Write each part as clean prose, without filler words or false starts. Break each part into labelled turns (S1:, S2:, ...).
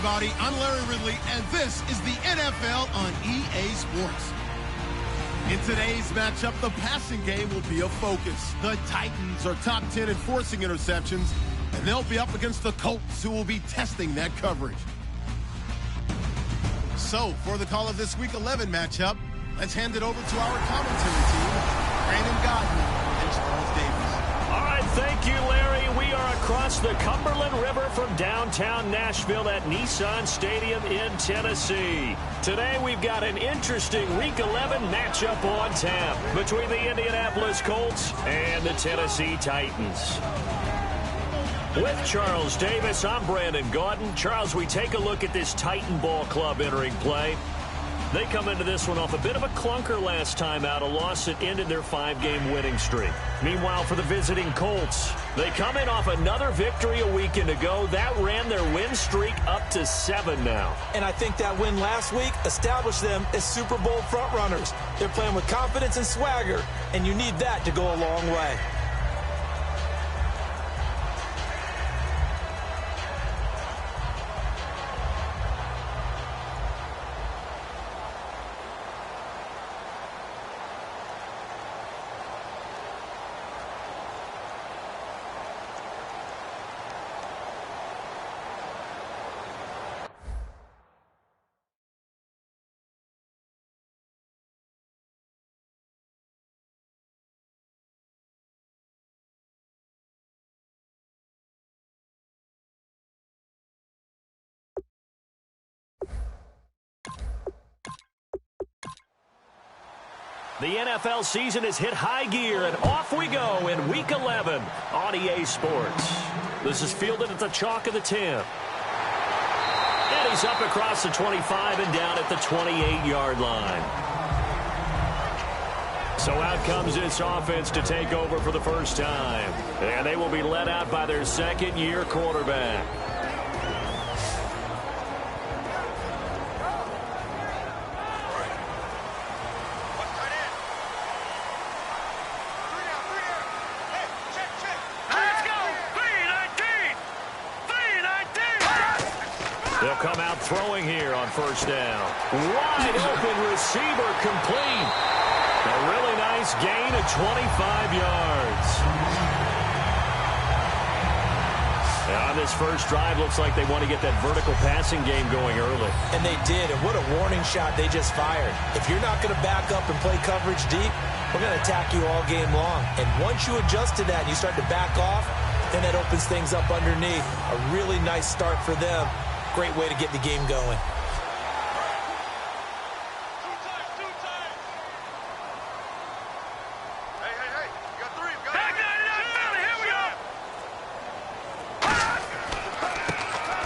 S1: everybody. I'm Larry Ridley, and this is the NFL on EA Sports. In today's matchup, the passing game will be a focus. The Titans are top 10 in forcing interceptions, and they'll be up against the Colts, who will be testing that coverage. So, for the call of this Week 11 matchup, let's hand it over to our commentary team, Brandon Godwin and Charles Davis.
S2: All right, thank you, Larry. We are across the Cumberland River from downtown Nashville at Nissan Stadium in Tennessee. Today, we've got an interesting Week 11 matchup on tap between the Indianapolis Colts and the Tennessee Titans. With Charles Davis, I'm Brandon Gaudin. Charles, we take a look at this Titan ball club entering play. They come into this one off a bit of a clunker last time out, a loss that ended their 5-game winning streak. Meanwhile, for the visiting Colts, they come in off another victory a weekend ago. That ran their win streak up to 7 now.
S3: And I think that win last week established them as Super Bowl frontrunners. They're playing with confidence and swagger, and you need that to go a long way.
S2: The NFL season has hit high gear, and off we go in Week 11 on EA Sports. This is fielded at the chalk of the 10. And he's up across the 25 and down at the 28-yard line. So out comes this offense to take over for the first time. And they will be led out by their second-year quarterback. They'll come out throwing here on first down. Wide open receiver complete. A really nice gain of 25 yards. And on this first drive, looks like they want to get that vertical passing game going early.
S3: And they did, and what a warning shot they just fired. If you're not going to back up and play coverage deep, we're going to attack you all game long. And once you adjust to that and you start to back off, then that opens things up underneath. A really nice start for them. Great way to get the game going.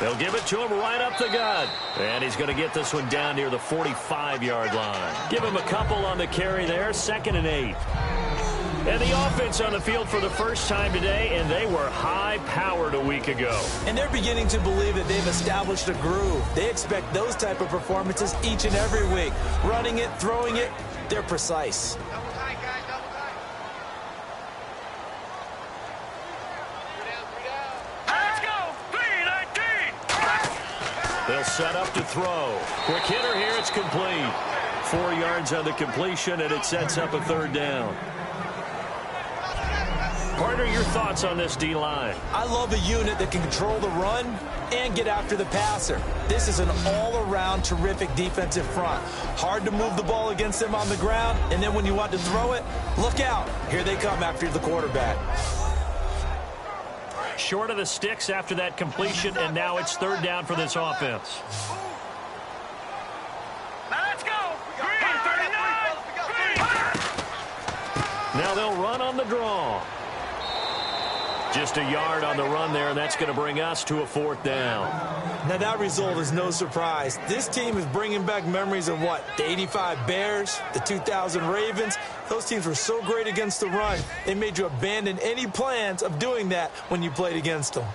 S2: They'll give it to him right up the gut. And he's going to get this one down near the 45-yard line. Give him a couple on the carry there, 2nd and 8. And the offense on the field for the first time today, and they were high-powered a week ago.
S3: And they're beginning to believe that they've established a groove. They expect those type of performances each and every week. Running it, throwing it, they're precise.
S2: They'll set up to throw. Quick hitter here, it's complete. 4 yards on the completion, and it sets up a 3rd down. Partner, your thoughts on this D-line?
S3: I love a unit that can control the run and get after the passer. This is an all-around terrific defensive front. Hard to move the ball against them on the ground, and then when you want to throw it, look out. Here they come after the quarterback.
S2: Short of the sticks after that completion, and now it's 3rd down for this offense.
S4: Let's go! Green, 39!
S2: Now they'll run on the draw. Just a yard on the run there, and that's going to bring us to a 4th down.
S3: Now that result is no surprise. This team is bringing back memories of what? The 85 Bears, the 2000 Ravens. Those teams were so great against the run, they made you abandon any plans of doing that when you played against them.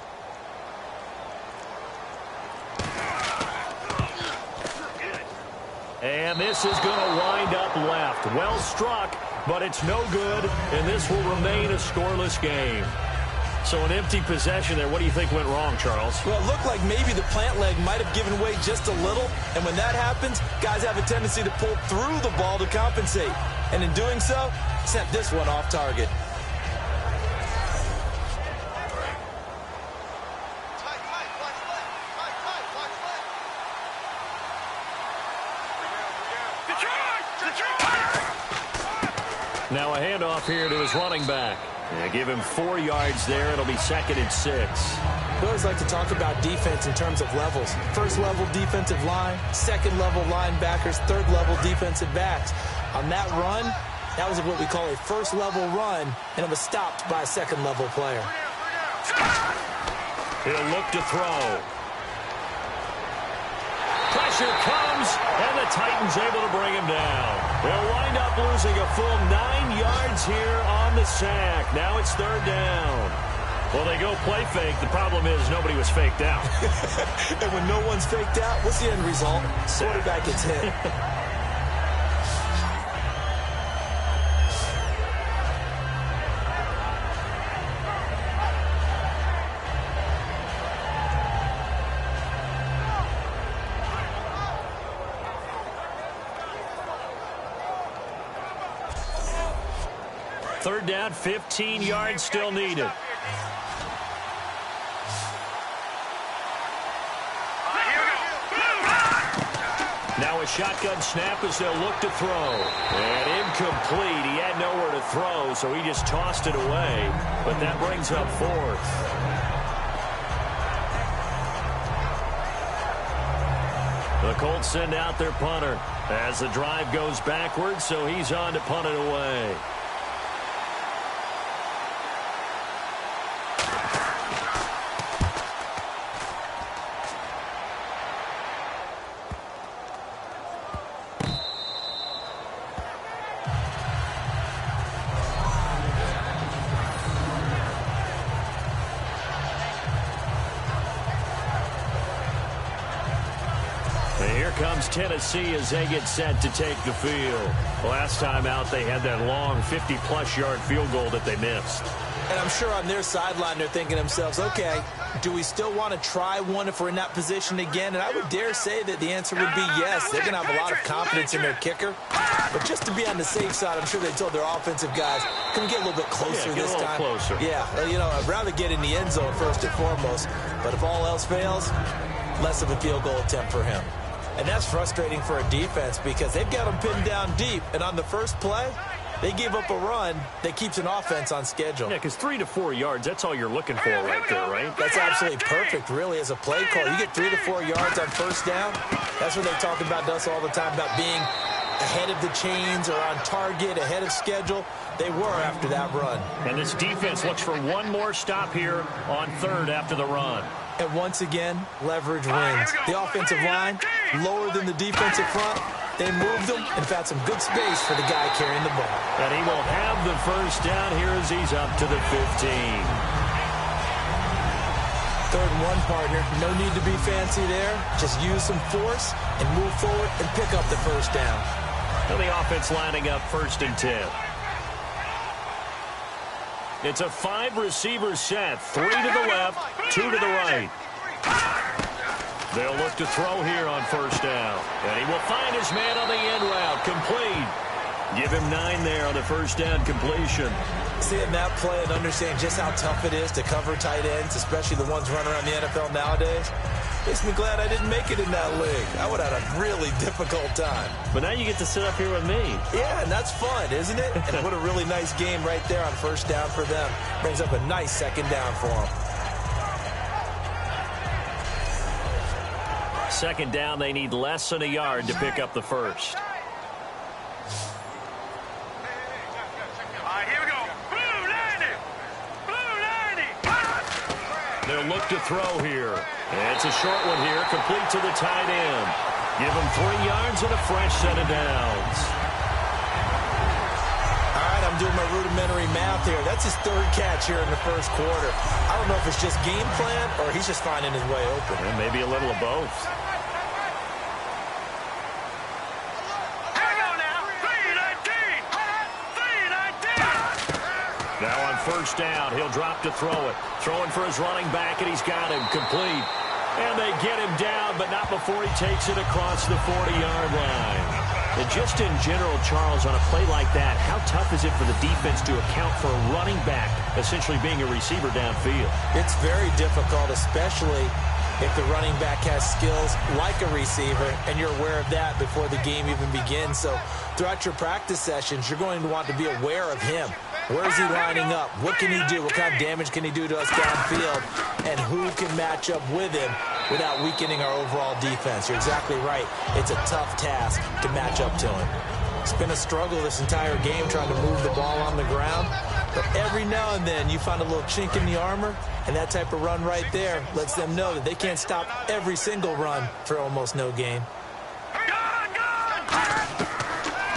S2: And this is going to wind up left. Well struck, but it's no good, and this will remain a scoreless game. So an empty possession there. What do you think went wrong, Charles?
S3: Well, it looked like maybe the plant leg might have given way just a little. And when that happens, guys have a tendency to pull through the ball to compensate. And in doing so, sent this one off target.
S2: Now a handoff here to his running back. Yeah, give him 4 yards there. It'll be 2nd and 6.
S3: We always like to talk about defense in terms of levels. First level defensive line, second level linebackers, third level defensive backs. On that run, that was what we call a first level run, and it was stopped by a second level player.
S2: He'll look to throw. Pressure comes, and the Titans able to bring him down. They'll wind up losing a full 9 yards here on the sack. Now it's 3rd down. Well, they go play fake. The problem is nobody was faked out.
S3: And when no one's faked out, what's the end result? Quarterback gets hit.
S2: Third down, 15 yards still needed. Now a shotgun snap as they'll look to throw. And incomplete. He had nowhere to throw, so he just tossed it away. But that brings up 4th. The Colts send out their punter as the drive goes backwards, so he's on to punt it away. Comes Tennessee as they get set to take the field. Last time out, they had that long 50-plus yard field goal that they missed.
S3: And I'm sure on their sideline, they're thinking to themselves, okay, do we still want to try one if we're in that position again? And I would dare say that the answer would be yes. They're going to have a lot of confidence in their kicker. But just to be on the safe side, I'm sure they told their offensive guys, can we get a little bit closer this time?
S2: Closer.
S3: Yeah, well, you know, I'd rather get in the end zone first and foremost. But if all else fails, less of a field goal attempt for him. And that's frustrating for a defense because they've got them pinned down deep. And on the first play, they gave up a run that keeps an offense on schedule.
S2: Yeah, because 3 to 4 yards, that's all you're looking for right there, right?
S3: That's absolutely perfect, really, as a play call. You get 3 to 4 yards on first down. That's what they talk about us all the time, about being ahead of the chains or on target, ahead of schedule. They were after that run.
S2: And this defense looks for one more stop here on 3rd after the run.
S3: And once again, leverage wins. The offensive line, lower than the defensive front. They moved them and found some good space for the guy carrying the ball.
S2: And he will have the first down here as he's up to the 15.
S3: 3rd and 1, partner. No need to be fancy there. Just use some force and move forward and pick up the first down.
S2: And the offense lining up 1st and 10. It's a 5-receiver set. 3 to the left, 2 to the right. They'll look to throw here on 1st down. And he will find his man on the end route. Complete. Give him 9 there on the 1st down completion.
S3: Seeing that play and understanding just how tough it is to cover tight ends, especially the ones running around the NFL nowadays, makes me glad I didn't make it in that league. I would have had a really difficult time.
S2: But now you get to sit up here with me. Yeah,
S3: and that's fun, isn't it? And what a really nice game right there on 1st down for them. Brings up a nice 2nd down for them.
S2: 2nd down, they need less than a yard to pick up the first. They'll look to throw here. And it's a short one here, complete to the tight end. Give him 3 yards and a fresh set of downs.
S3: All right, I'm doing my rudimentary math here. That's his 3rd catch here in the 1st quarter. I don't know if it's just game plan or he's just finding his way open.
S2: And maybe a little of both. Now on first down. He'll drop to throw it. Throwing for his running back, and he's got him complete. And they get him down, but not before he takes it across the 40-yard line. And just in general, Charles, on a play like that, how tough is it for the defense to account for a running back essentially being a receiver downfield?
S3: It's very difficult, especially if the running back has skills like a receiver, and you're aware of that before the game even begins. So throughout your practice sessions, you're going to want to be aware of him. Where is he lining up? What can he do? What kind of damage can he do to us downfield? And who can match up with him without weakening our overall defense? You're exactly right. It's a tough task to match up to him. It's been a struggle this entire game trying to move the ball on the ground. But every now and then you find a little chink in the armor, and that type of run right there lets them know that they can't stop every single run for almost no gain.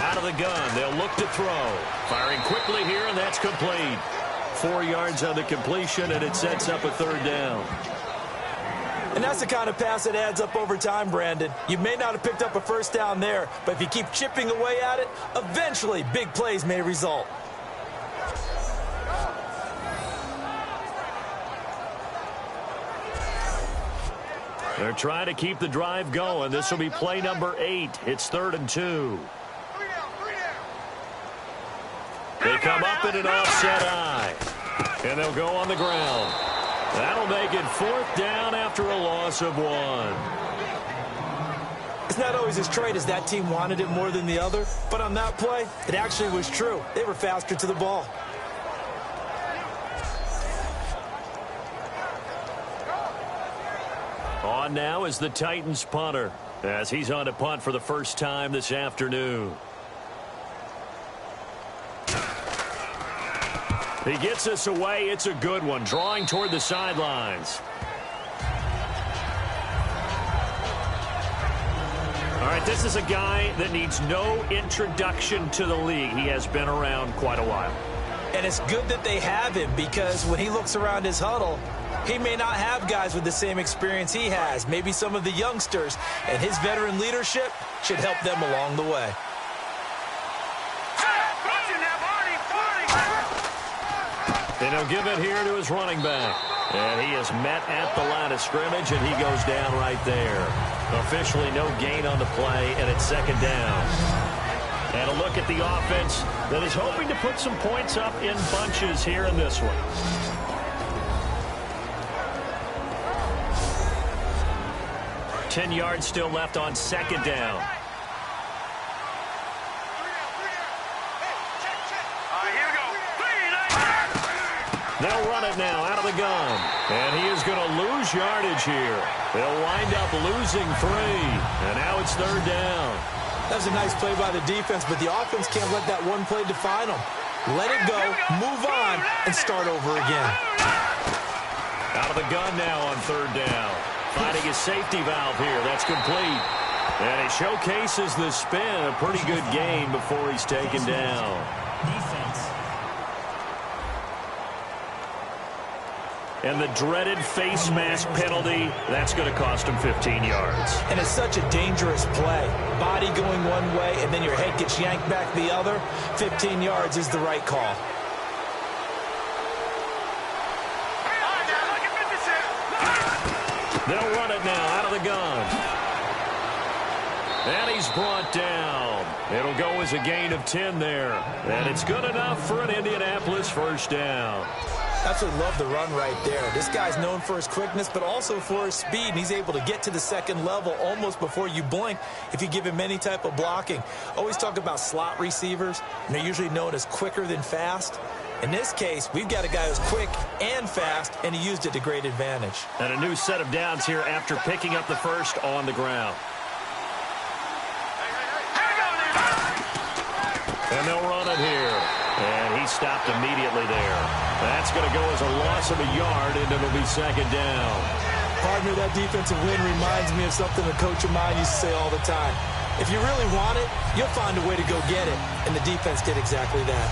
S2: Out of the gun, they'll look to throw. Firing quickly here, and that's complete. 4 yards on the completion, and it sets up a third down.
S3: And that's the kind of pass that adds up over time, Brandon. You may not have picked up a first down there, but if you keep chipping away at it, eventually big plays may result.
S2: They're trying to keep the drive going. This will be play number 8. It's 3rd and 2. They come up in an offset eye, and they'll go on the ground. That'll make it 4th down after a loss of 1.
S3: It's not always as straight as that team wanted it more than the other, but on that play, it actually was true. They were faster to the ball.
S2: On now is the Titans punter, as he's on to punt for the first time this afternoon. He gets us away. It's a good one, drawing toward the sidelines. All right, this is a guy that needs no introduction to the league. He has been around quite a while.
S3: And it's good that they have him, because when he looks around his huddle, he may not have guys with the same experience he has, maybe some of the youngsters, and his veteran leadership should help them along the way.
S2: And he'll give it here to his running back. And he is met at the line of scrimmage, and he goes down right there. Officially no gain on the play, and it's 2nd down. And a look at the offense that is hoping to put some points up in bunches here in this one. Ten yards still left on 2nd down. They'll run it now out of the gun. And he is going to lose yardage here. They'll wind up losing 3. And now it's 3rd down.
S3: That was a nice play by the defense, but the offense can't let that one play define them. Let it go, move on, and start over again.
S2: Out of the gun now on 3rd down. Finding his safety valve here. That's complete. And it showcases the spin. A pretty good game before he's taken down. And the dreaded face mask penalty, that's going to cost him 15 yards.
S3: And it's such a dangerous play. Body going one way, and then your head gets yanked back the other. 15 yards is the right call.
S2: They'll run it now out of the gun. And he's brought down. It'll go as a gain of 10 there. And it's good enough for an Indianapolis first down.
S3: Absolutely love the run right there. This guy's known for his quickness, but also for his speed. And he's able to get to the 2nd level almost before you blink if you give him any type of blocking. Always talk about slot receivers, and they're usually known as quicker than fast. In this case, we've got a guy who's quick and fast, and he used it to great advantage.
S2: And a new set of downs here after picking up the first on the ground. And they'll run it here. And he stopped immediately there. That's going to go as a loss of a yard, and it'll be 2nd down.
S3: Partner, that defensive win reminds me of something a coach of mine used to say all the time. If you really want it, you'll find a way to go get it. And the defense did exactly that.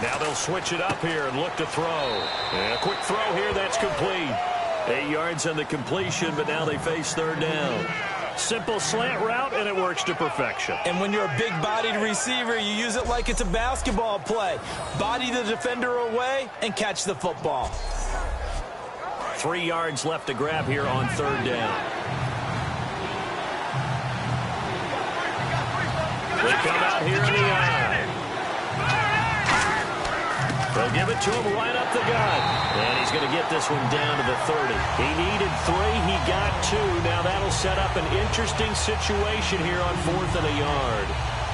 S2: Now they'll switch it up here and look to throw. And a quick throw here, that's complete. 8 yards on the completion, but now they face third down. Simple slant route, and it works to perfection.
S3: And when you're a big-bodied receiver, you use it like it's a basketball play. Body the defender away and catch the football.
S2: 3 yards left to grab here on third down. They come out here in the eye. They'll give it to him right up the gut. And he's going to get this one down to the 30. He needed 3. He got 2. Now that'll set up an interesting situation here on 4th and a yard.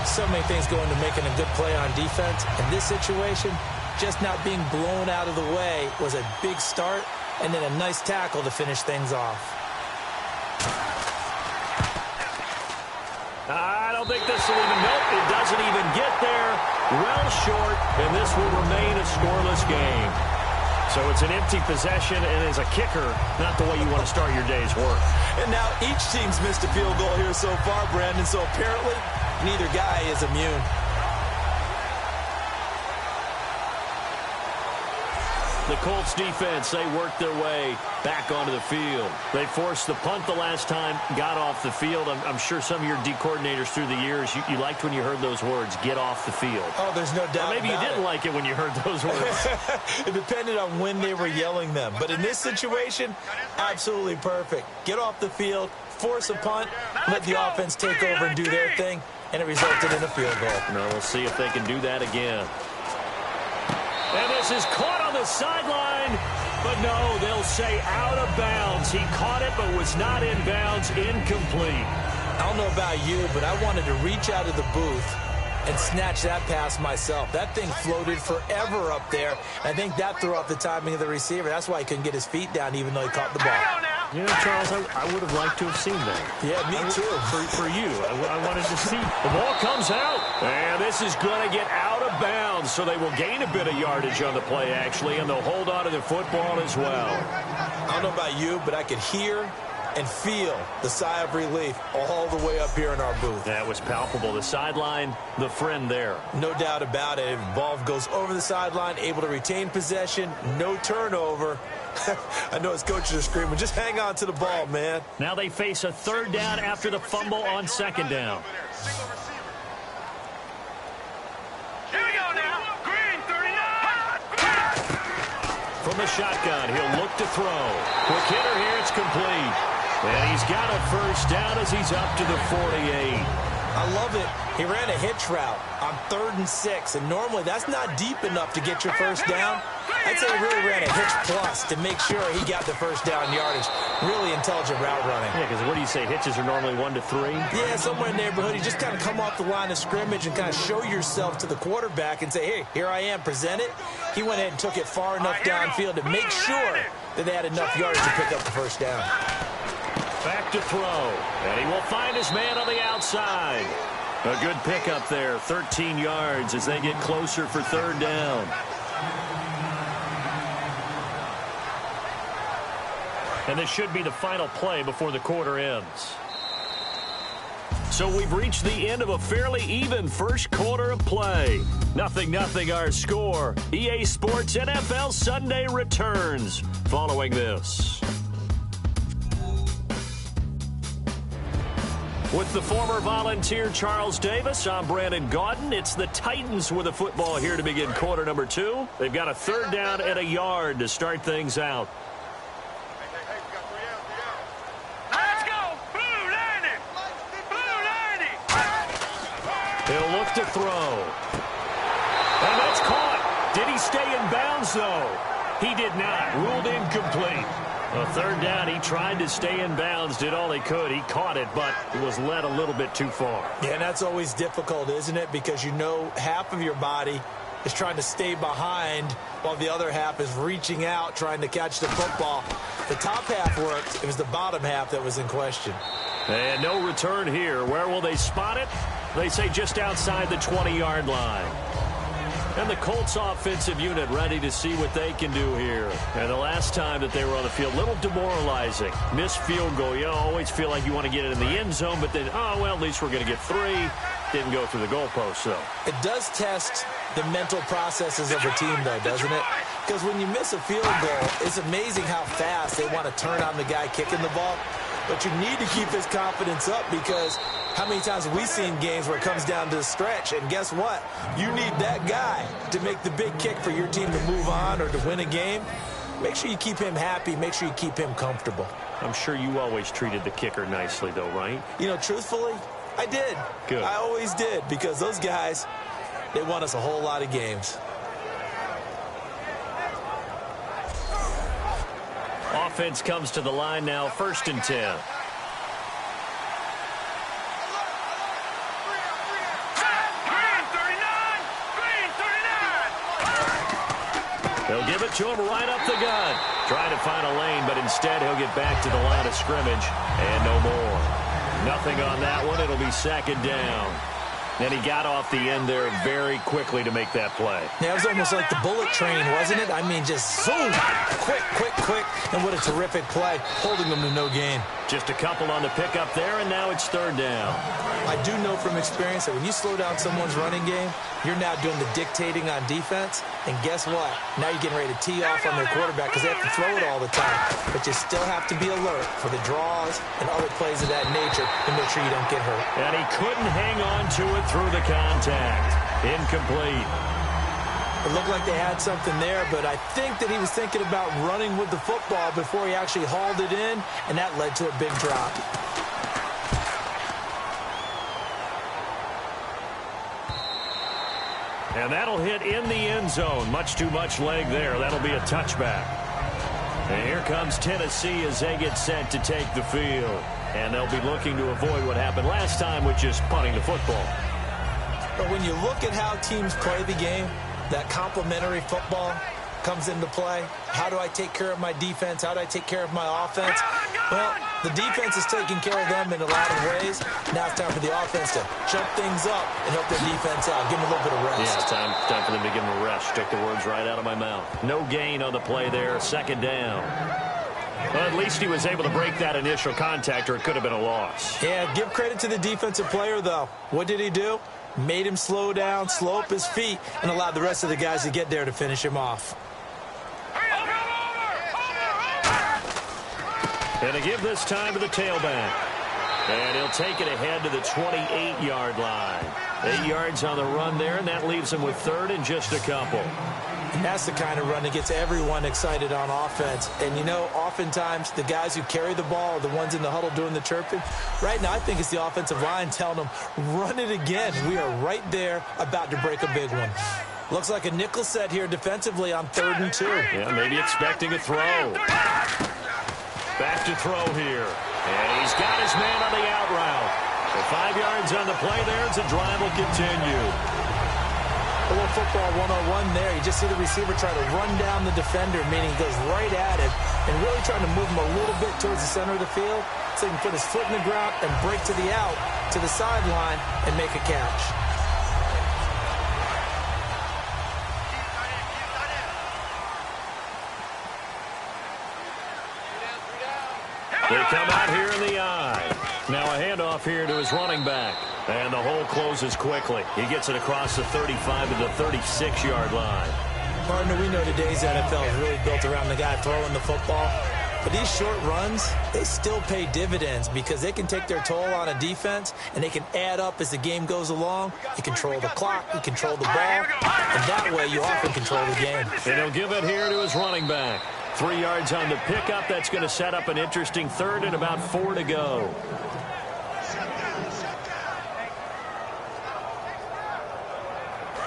S3: So many things go into making a good play on defense. In this situation, just not being blown out of the way was a big start, and then a nice tackle to finish things off.
S2: I don't think this will even, nope, it doesn't even get there. Well short, and this will remain a scoreless game. So it's an empty possession, and as a kicker, not the way you want to start your day's work.
S3: And now each team's missed a field goal here so far, Brandon, so apparently neither guy is immune.
S2: The Colts defense, they worked their way back onto the field. They forced the punt the last time, got off the field. I'm sure some of your D coordinators through the years, you liked when you heard those words, get off the field.
S3: Oh, there's no doubt.
S2: Or maybe you didn't like it when you heard those words.
S3: It depended on when they were yelling them. But in this situation, absolutely perfect. Get off the field, force a punt, let the offense take over and do their thing, and it resulted in a field goal.
S2: No, we'll see if they can do that again. And this is caught on the sideline, but no, they'll say out of bounds. He caught it, but was not in bounds, incomplete.
S3: I don't know about you, but I wanted to reach out of the booth and snatch that pass myself. That thing floated forever up there. I think that threw off the timing of the receiver. That's why he couldn't get his feet down, even though he caught the ball.
S2: You know, Charles, I would have liked to have seen that.
S3: Yeah, me too.
S2: For you. I wanted to see. The ball comes out. And this is going to get out of bounds, so they will gain a bit of yardage on the play, actually, and they'll hold on to the football as well.
S3: I don't know about you, but I could hear and feel the sigh of relief all the way up here in our booth.
S2: That was palpable. The sideline, the friend there.
S3: No doubt about it. Ball goes over the sideline, able to retain possession, no turnover. I know his coaches are screaming, just hang on to the ball, man.
S2: Now they face a third down after the fumble on second down.
S4: Here we go now. Green, 39.
S2: From the shotgun, he'll look to throw. Quick hitter here, it's complete. And he's got a first down as he's up to the 48.
S3: I love it. He ran a hitch route on 3rd and 6, and normally that's not deep enough to get your first down. I'd say he really ran a hitch plus to make sure he got the first down yardage. Really intelligent route running.
S2: Yeah, because what do you say, hitches are normally 1 to 3?
S3: Yeah, somewhere in the neighborhood. You just kind of come off the line of scrimmage and kind of show yourself to the quarterback and say, hey, here I am, present it. He went ahead and took it far enough downfield to make sure that they had enough yardage to pick up the first down.
S2: Back to throw, and he will find his man on the outside. A good pickup there, 13 yards as they get closer for third down. And this should be the final play before the quarter ends. So we've reached the end of a fairly even first quarter of play. 0-0 our score. EA Sports NFL Sunday returns following this. With the former Volunteer Charles Davis, I'm Brandon Gaudin. It's the Titans with the football here to begin quarter number 2. They've got a third down and a yard to start things out.
S4: Let's go. Blue 90. Blue 90.
S2: He'll look to throw. And that's caught. Did he stay in bounds, though? He did not. Ruled incomplete. A third down, he tried to stay in bounds, did all he could. He caught it, but it was led a little bit too far.
S3: Yeah, and that's always difficult, isn't it? Because you know half of your body is trying to stay behind while the other half is reaching out, trying to catch the football. The top half worked. It was the bottom half that was in question.
S2: And no return here. Where will they spot it? They say just outside the 20-yard line. And the Colts offensive unit ready to see what they can do here. And the last time that they were on the field, a little demoralizing. Missed field goal. You always feel like you want to get it in the end zone, but then, oh, well, at least we're going to get 3. Didn't go through the goalpost, though.
S3: It does test the mental processes of a team, though, doesn't it? Because when you miss a field goal, it's amazing how fast they want to turn on the guy kicking the ball. But you need to keep his confidence up, because how many times have we seen games where it comes down to the stretch? And guess what? You need that guy to make the big kick for your team to move on or to win a game. Make sure you keep him happy. Make sure you keep him comfortable.
S2: I'm sure you always treated the kicker nicely, though, right?
S3: You know, truthfully, I did.
S2: Good.
S3: I always did, because those guys, they won us a whole lot of games.
S2: Offense comes to the line now, 1st and 10. They'll give it to him right up the gut. Trying to find a lane, but instead he'll get back to the line of scrimmage. And no more. Nothing on that one. It'll be 2nd down. And he got off the end there very quickly to make that play.
S3: Yeah, it was almost like the bullet train, wasn't it? I mean, just zoom. Quick, quick, quick. And what a terrific play, holding them to no gain.
S2: Just a couple on the pickup there, and now it's 3rd down.
S3: I do know from experience that when you slow down someone's running game, you're now doing the dictating on defense. And guess what? Now you're getting ready to tee off on their quarterback, because they have to throw it all the time. But you still have to be alert for the draws and other plays of that nature to make sure you don't get hurt.
S2: And he couldn't hang on to it through the contact. Incomplete.
S3: It looked like they had something there, but I think that he was thinking about running with the football before he actually hauled it in, and that led to a big drop.
S2: And that'll hit in the end zone. Much too much leg there. That'll be a touchback. And here comes Tennessee as they get set to take the field. And they'll be looking to avoid what happened last time, which is punting the football.
S3: But when you look at how teams play the game, that complementary football comes into play. How do I take care of my defense? How do I take care of my offense? Well, the defense is taking care of them in a lot of ways. Now it's time for the offense to jump things up and help their defense out. Give them a little bit of rest.
S2: Yeah, time for them to give them a rest. Took the words right out of my mouth. No gain on the play there. 2nd down. Well, at least he was able to break that initial contact, or it could have been a loss.
S3: Yeah, give credit to the defensive player, though. What did he do? Made him slow down, slow up his feet, and allowed the rest of the guys to get there to finish him off.
S2: And to give this time to the tailback. And he'll take it ahead to the 28-yard line. 8 yards on the run there, and that leaves him with 3rd and just a couple.
S3: And that's the kind of run that gets everyone excited on offense. And, you know, oftentimes the guys who carry the ball are the ones in the huddle doing the chirping. Right now, I think it's the offensive line telling them, run it again. We are right there about to break a big one. Looks like a nickel set here defensively on 3rd and 2.
S2: Yeah, maybe expecting a throw. Back to throw here. And he's got his man on the out route. So 5 yards on the play there as the drive will continue.
S3: A little football 101 there. You just see the receiver try to run down the defender, meaning he goes right at him and really trying to move him a little bit towards the center of the field so he can put his foot in the ground and break to the out, to the sideline, and make a catch.
S2: They come out here in the eye. Now a handoff here to his running back. And the hole closes quickly. He gets it across the 35 to the 36-yard line.
S3: Partner, we know today's NFL is really built around the guy throwing the football. But these short runs, they still pay dividends because they can take their toll on a defense and they can add up as the game goes along. You control the clock, you control the ball, and that way you often control the game.
S2: And he'll give it here to his running back. 3 yards on the pickup. That's going to set up an interesting 3rd and about 4 to go.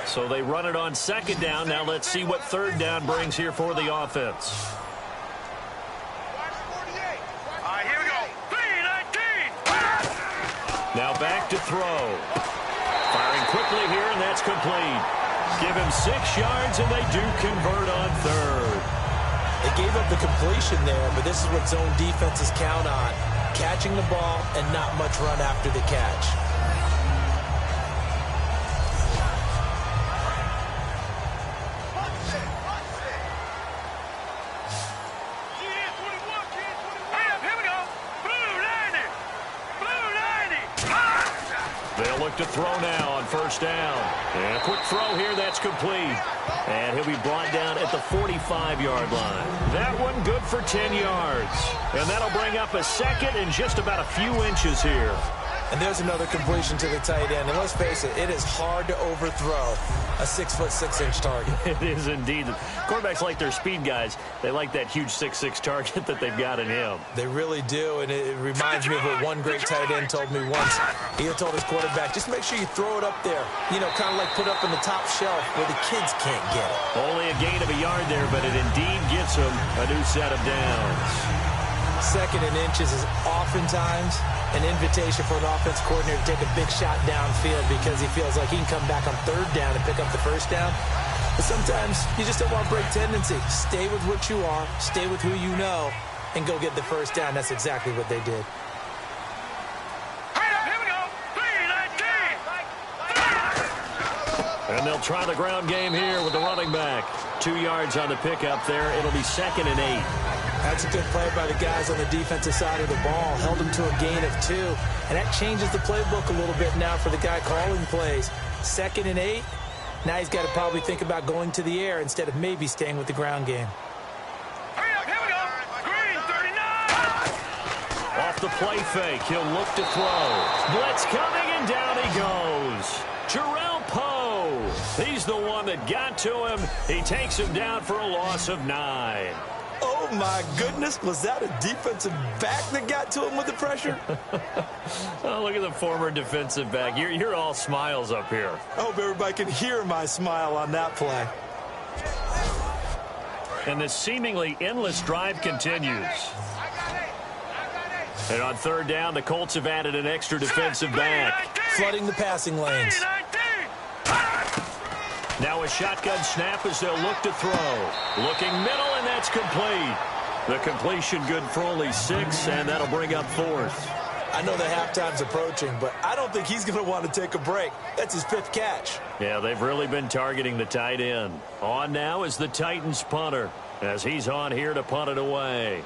S2: So they run it on 2nd down. Now let's see what 3rd down brings here for the offense.
S4: Here we go. 3-19.
S2: Now back to throw. Firing quickly here, and that's complete. Give him 6 yards, and they do convert on 3rd.
S3: They gave up the completion there, but this is what zone defenses count on. Catching the ball and not much run after the catch.
S2: look to throw now on first down. And a quick throw here, that's complete. And he'll be brought down at the 45-yard line. That one good for 10 yards. And that'll bring up a second and just about a few inches here.
S3: And there's another completion to the tight end. And let's face it is hard to overthrow a 6'6" target.
S2: It is indeed. Quarterbacks like their speed guys. They like that huge 6'6" target that they've got in him.
S3: They really do, and it reminds me of what one great tight end told me once. He had told his quarterback, just make sure you throw it up there. You know, kind of like put up on the top shelf where the kids can't get it.
S2: Only a gain of a yard there, but it indeed gets him a new set of downs.
S3: Second and inches is oftentimes an invitation for an offense coordinator to take a big shot downfield because he feels like he can come back on third down and pick up the first down. But sometimes you just don't want to break tendency. Stay with what you are, stay with who you know, and go get the first down. That's exactly what they did.
S4: Here we go. 3-19.
S2: And they'll try the ground game here with the running back. 2 yards on the pickup there. It'll be 2nd and 8.
S3: That's a good play by the guys on the defensive side of the ball. Held them to a gain of 2. And that changes the playbook a little bit now for the guy calling plays. 2nd and 8. Now he's got to probably think about going to the air instead of maybe staying with the ground game.
S4: Here we go. Green, 39.
S2: Off the play fake, he'll look to throw. Blitz coming, and down he goes. Jarrell Poe. He's the one that got to him. He takes him down for a loss of 9.
S3: Oh, my goodness. Was that a defensive back that got to him with the pressure?
S2: Oh, look at the former defensive back. You're all smiles up here.
S3: I hope everybody can hear my smile on that play.
S2: And this seemingly endless drive continues. And on third down, the Colts have added an extra defensive back.
S3: Flooding the passing lanes.
S2: Now a shotgun snap as they'll look to throw. Looking middle, and that's complete. The completion good for only 6, and that'll bring up 4th.
S3: I know the halftime's approaching, but I don't think he's going to want to take a break. That's his 5th catch.
S2: Yeah, they've really been targeting the tight end. On now is the Titans punter, as he's on here to punt it away.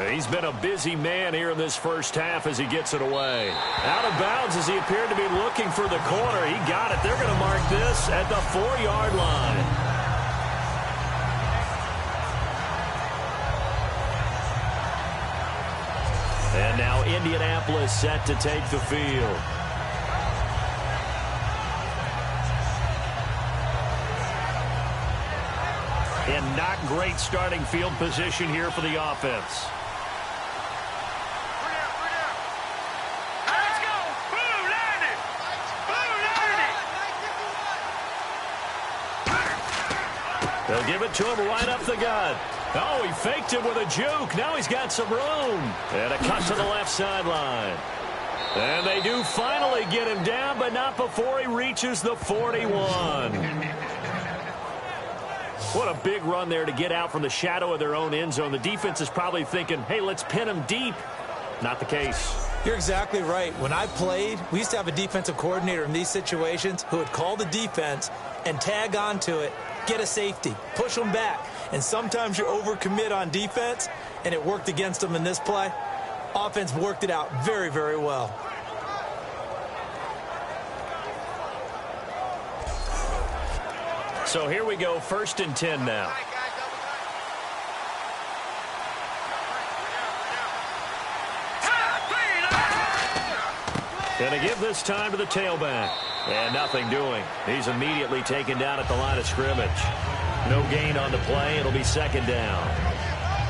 S2: He's been a busy man here in this first half as he gets it away. Out of bounds as he appeared to be looking for the corner. He got it. They're going to mark this at the 4-yard line. And now Indianapolis set to take the field. And not great starting field position here for the offense.
S4: Let's go. Blue 90. Blue 90.
S2: They'll give it to him right up the gut. Oh, he faked it with a juke. Now he's got some room. And a cut to the left sideline. And they do finally get him down, but not before he reaches the 41. What a big run there to get out from the shadow of their own end zone. The defense is probably thinking, hey, let's pin him deep. Not the case.
S3: You're exactly right. When I played, we used to have a defensive coordinator in these situations who would call the defense and tag onto it, get a safety, push them back. And sometimes you overcommit on defense, and it worked against them in this play. Offense worked it out very, very well.
S2: So here we go, 1st and 10 now. Going to give this time to the tailback. And nothing doing. He's immediately taken down at the line of scrimmage. No gain on the play. It'll be 2nd down.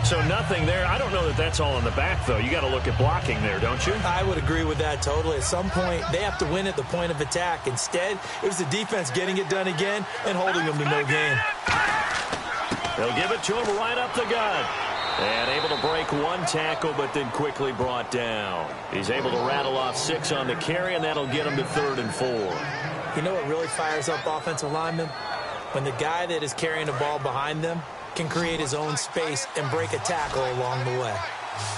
S2: So nothing there. I don't know that that's all in the back, though. You got to look at blocking there, don't you?
S3: I would agree with that totally. At some point, they have to win at the point of attack. Instead, it was the defense getting it done again and holding them to no gain.
S2: They'll give it to him right up the gut. And able to break 1 tackle, but then quickly brought down. He's able to rattle off 6 on the carry, and that'll get him to 3rd and 4.
S3: You know what really fires up offensive linemen? When the guy that is carrying the ball behind them can create his own space and break a tackle along the way.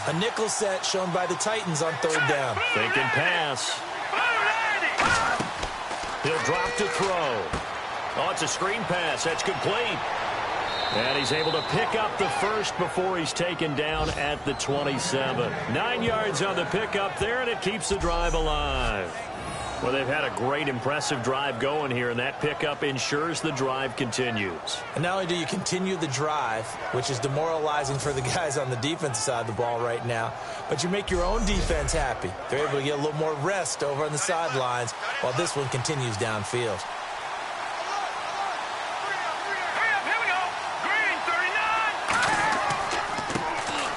S3: A nickel set shown by the Titans on 3rd down.
S2: Faking pass. He'll drop to throw. Oh, it's a screen pass. That's complete. And he's able to pick up the first before he's taken down at the 27. 9 yards on the pickup there, and it keeps the drive alive. Well, they've had a great, impressive drive going here, and that pickup ensures the drive continues.
S3: And not only do you continue the drive, which is demoralizing for the guys on the defensive side of the ball right now, but you make your own defense happy. They're able to get a little more rest over on the sidelines while this one continues downfield.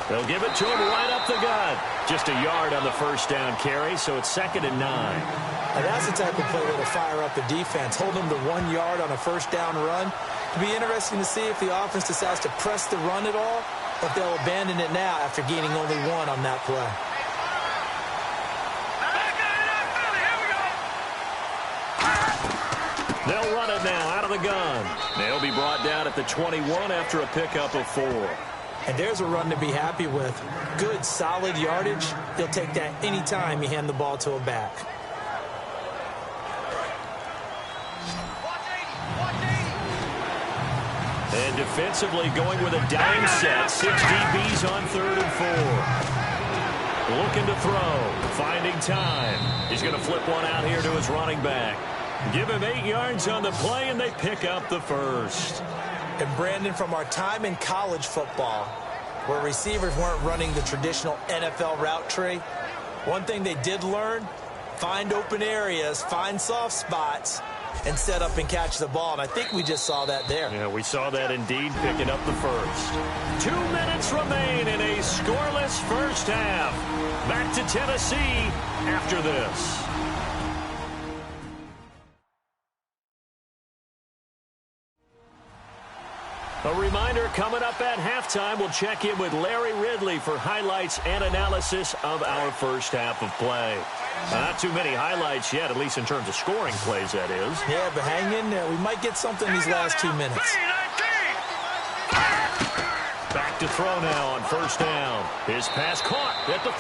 S2: They'll give it to him right up the gut. Just a yard on the first down carry, so it's 2nd and 9.
S3: Now that's the type of play that'll fire up the defense. Hold them to 1 yard on a first down run. It'll be interesting to see if the offense decides to press the run at all, or if they'll abandon it now after gaining only 1 on that play.
S2: They'll run it now out of the gun. They'll be brought down at the 21 after a pickup of 4.
S3: And there's a run to be happy with. Good, solid yardage. He'll take that any time you hand the ball to a back.
S2: And defensively going with a dime set. 6 DBs on 3rd and 4. Looking to throw. Finding time. He's going to flip one out here to his running back. Give him 8 yards on the play, and they pick up the first.
S3: And Brandon, from our time in college football, where receivers weren't running the traditional NFL route tree, one thing they did learn, find open areas, find soft spots, and set up and catch the ball. And I think we just saw that there.
S2: Yeah, we saw that indeed, picking up the first. 2 minutes remain in a scoreless first half. Back to Tennessee after this. A reminder, coming up at halftime, we'll check in with Larry Ridley for highlights and analysis of our first half of play. Not too many highlights yet, at least in terms of scoring plays, that is.
S3: Yeah, but hang in there. We might get something these last 2 minutes.
S2: Back to throw now on first down. His pass caught at the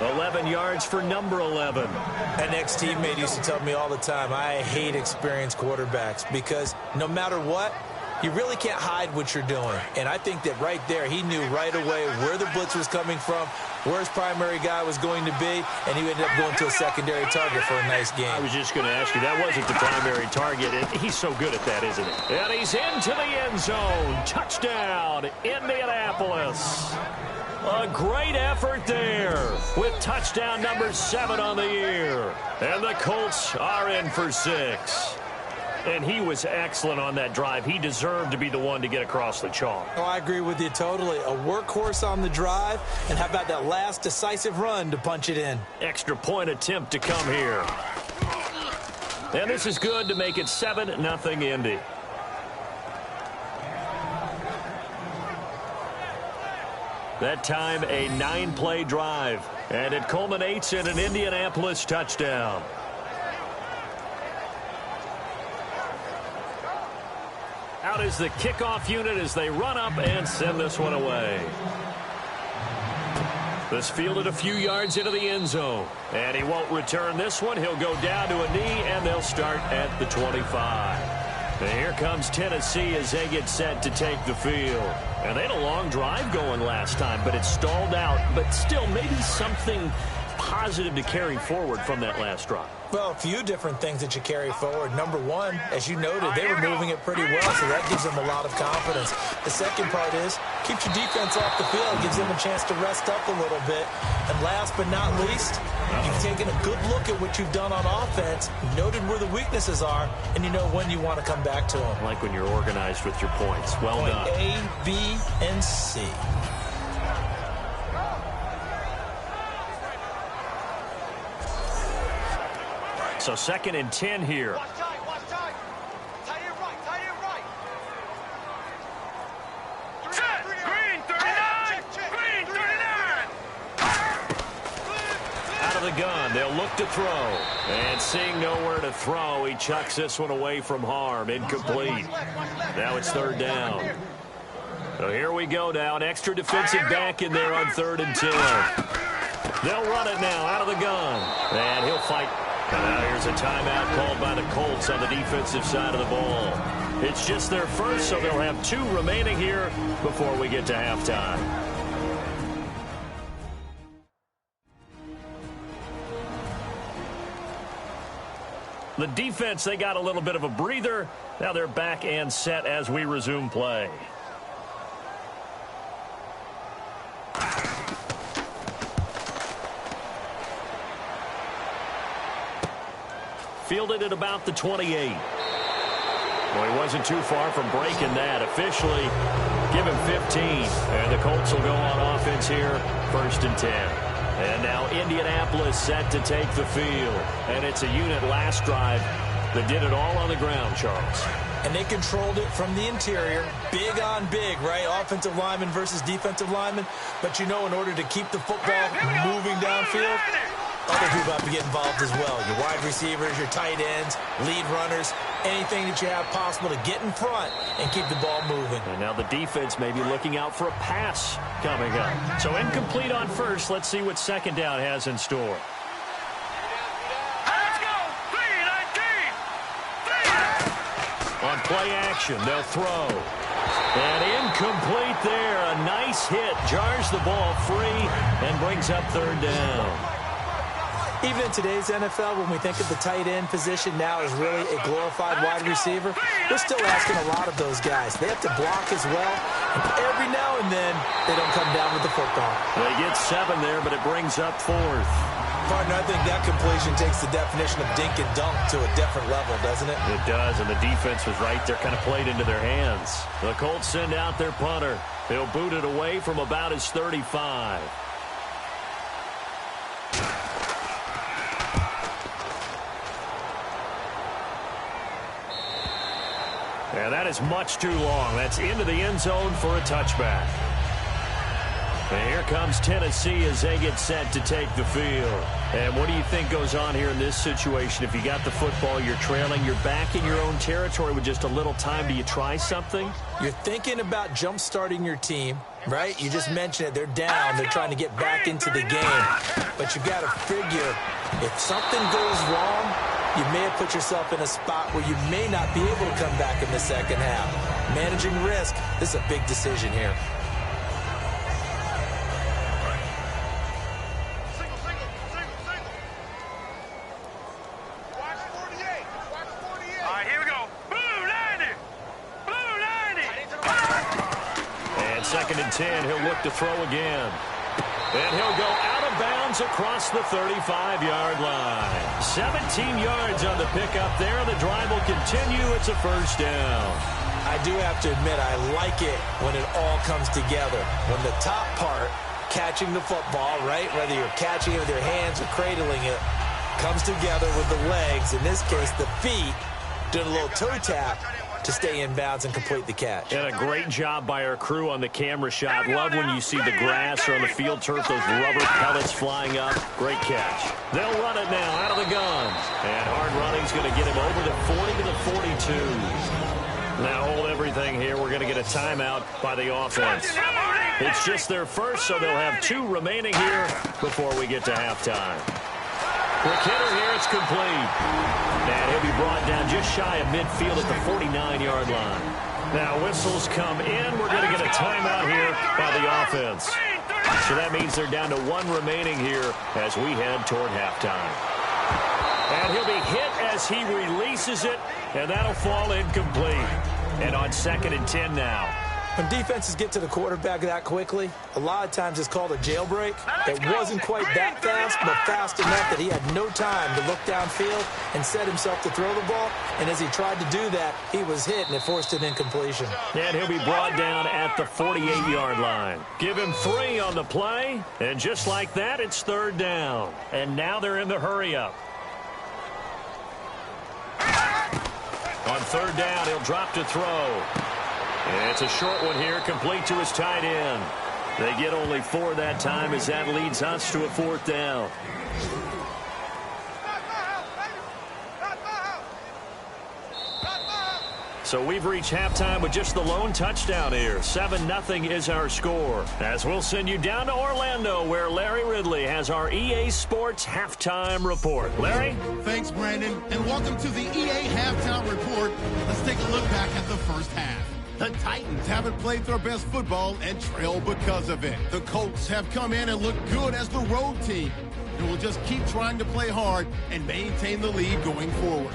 S2: 4. 11 yards for number 11.
S3: An ex-teammate used to tell me all the time, I hate experienced quarterbacks because no matter what, you really can't hide what you're doing. And I think that right there, he knew right away where the blitz was coming from, where his primary guy was going to be, and he ended up going to a secondary target for a nice game.
S2: I was just going to ask you, that wasn't the primary target, and he's so good at that, isn't he? And he's into the end zone. Touchdown, Indianapolis. A great effort there with touchdown number 7 on the year. And the Colts are in for 6. And he was excellent on that drive. He deserved to be the one to get across the chalk.
S3: Oh, I agree with you totally. A workhorse on the drive, and how about that last decisive run to punch it in?
S2: Extra point attempt to come here. And this is good to make it 7-0 Indy. That time, a 9-play drive. And it culminates in an Indianapolis touchdown. Out is the kickoff unit as they run up and send this one away. This fielded a few yards into the end zone. And he won't return this one. He'll go down to a knee, and they'll start at the 25. And here comes Tennessee as they get set to take the field. And they had a long drive going last time, but it stalled out. But still, maybe something positive to carry forward from that last drive.
S3: Well, a few different things that you carry forward. Number one, as you noted, they were moving it pretty well, so that gives them a lot of confidence. The second part is, keeps your defense off the field, gives them a chance to rest up a little bit. And last but not least, you've taken a good look at what you've done on offense, noted where the weaknesses are, and you know when you want to come back to them.
S2: Like when you're organized with your points. Well done.
S3: Point A, B, and C.
S2: So 2nd and 10 here.
S4: Watch tight, watch tight. Tight end right, tight end right. Set, green 39, green 39.
S2: Out of the gun, they'll look to throw. And seeing nowhere to throw, he chucks this one away from harm. Incomplete. Now it's 3rd down. So here we go now. An extra defensive back in there on 3rd and 10. They'll run it now out of the gun. And he'll fight And now here's a timeout called by the Colts on the defensive side of the ball. It's just their first, so they'll have 2 remaining here before we get to halftime. The defense, they got a little bit of a breather. Now they're back and set as we resume play. Fielded at about the 28. Well, he wasn't too far from breaking that. Officially, give him 15. And the Colts will go on offense here, 1st and 10. And now Indianapolis set to take the field. And it's a unit last drive that did it all on the ground, Charles.
S3: And they controlled it from the interior. Big on big, right? Offensive lineman versus defensive lineman. But, you know, in order to keep the football moving downfield, other people have to get involved as well. Your wide receivers, your tight ends, lead runners, anything that you have possible to get in front and keep the ball moving.
S2: And now the defense may be looking out for a pass coming up. So incomplete on first. Let's see what 2nd down has in store.
S4: Let's go. 3-19.
S2: On play action, they'll throw. And incomplete there. A nice hit. Jars the ball free and brings up 3rd down.
S3: Even in today's NFL, when we think of the tight end position now as really a glorified wide receiver, we're still asking a lot of those guys. They have to block as well, and every now and then they don't come down with the football.
S2: They get 7 there, but it brings up 4th.
S3: Partner, I think that completion takes the definition of dink and dunk to a different level, doesn't it?
S2: It does, and the defense was right there, kind of played into their hands. The Colts send out their punter. He'll boot it away from about his 35. And that is much too long. That's into the end zone for a touchback. And here comes Tennessee as they get set to take the field. And what do you think goes on here in this situation? If you got the football, you're trailing, you're back in your own territory with just a little time. Do you try something?
S3: You're thinking about jump-starting your team, right? You just mentioned it. They're down. They're trying to get back into the game. But you've got to figure if something goes wrong, you may have put yourself in a spot where you may not be able to come back in the 2nd half. Managing risk, this is a big decision here.
S4: Watch 48. Watch 48. All right, here we go. Blue 90. Blue 90.
S2: And 2nd and 10, he'll look to throw again. And he'll go out of bounds across the 35-yard line. 17 yards on the pickup there. The drive will continue. It's a 1st down.
S3: I do have to admit, I like it when it all comes together. When the top part, catching the football, right, whether you're catching it with your hands or cradling it, comes together with the legs, in this case the feet, doing a little toe tap to stay in bounds and complete the catch.
S2: And a great job by our crew on the camera shot. Love when you see the grass or on the field turf, those rubber pellets flying up. Great catch. They'll run it now out of the gun. And hard running's going to get him over the 40 to the 42. Now hold everything here. We're going to get a timeout by the offense. It's just their first, so they'll have 2 remaining here before we get to halftime. Quick hitter here, it's complete. And he'll be brought down just shy of midfield at the 49-yard line. Now whistles come in. We're going to get a timeout here by the offense. So that means they're down to 1 remaining here as we head toward halftime. And he'll be hit as he releases it, and that'll fall incomplete. And on 2nd and 10 now.
S3: When defenses get to the quarterback that quickly, a lot of times it's called a jailbreak. It wasn't quite that fast, but fast enough that he had no time to look downfield and set himself to throw the ball. And as he tried to do that, he was hit, and it forced an incompletion.
S2: And he'll be brought down at the 48-yard line. Give him 3 on the play, and just like that, it's 3rd down. And now they're in the hurry-up. On 3rd down, he'll drop to throw. And it's a short one here, complete to his tight end. They get only 4 that time as that leads us to a 4th down. So we've reached halftime with just the lone touchdown here. 7-0 is our score. As we'll send you down to Orlando, where Larry Ridley has our EA Sports Halftime Report. Larry?
S1: Thanks, Brandon, and welcome to the EA Halftime Report. Let's take a look back at the first half. The Titans haven't played their best football and trail because of it. The Colts have come in and looked good as the road team, and will just keep trying to play hard and maintain the lead going forward.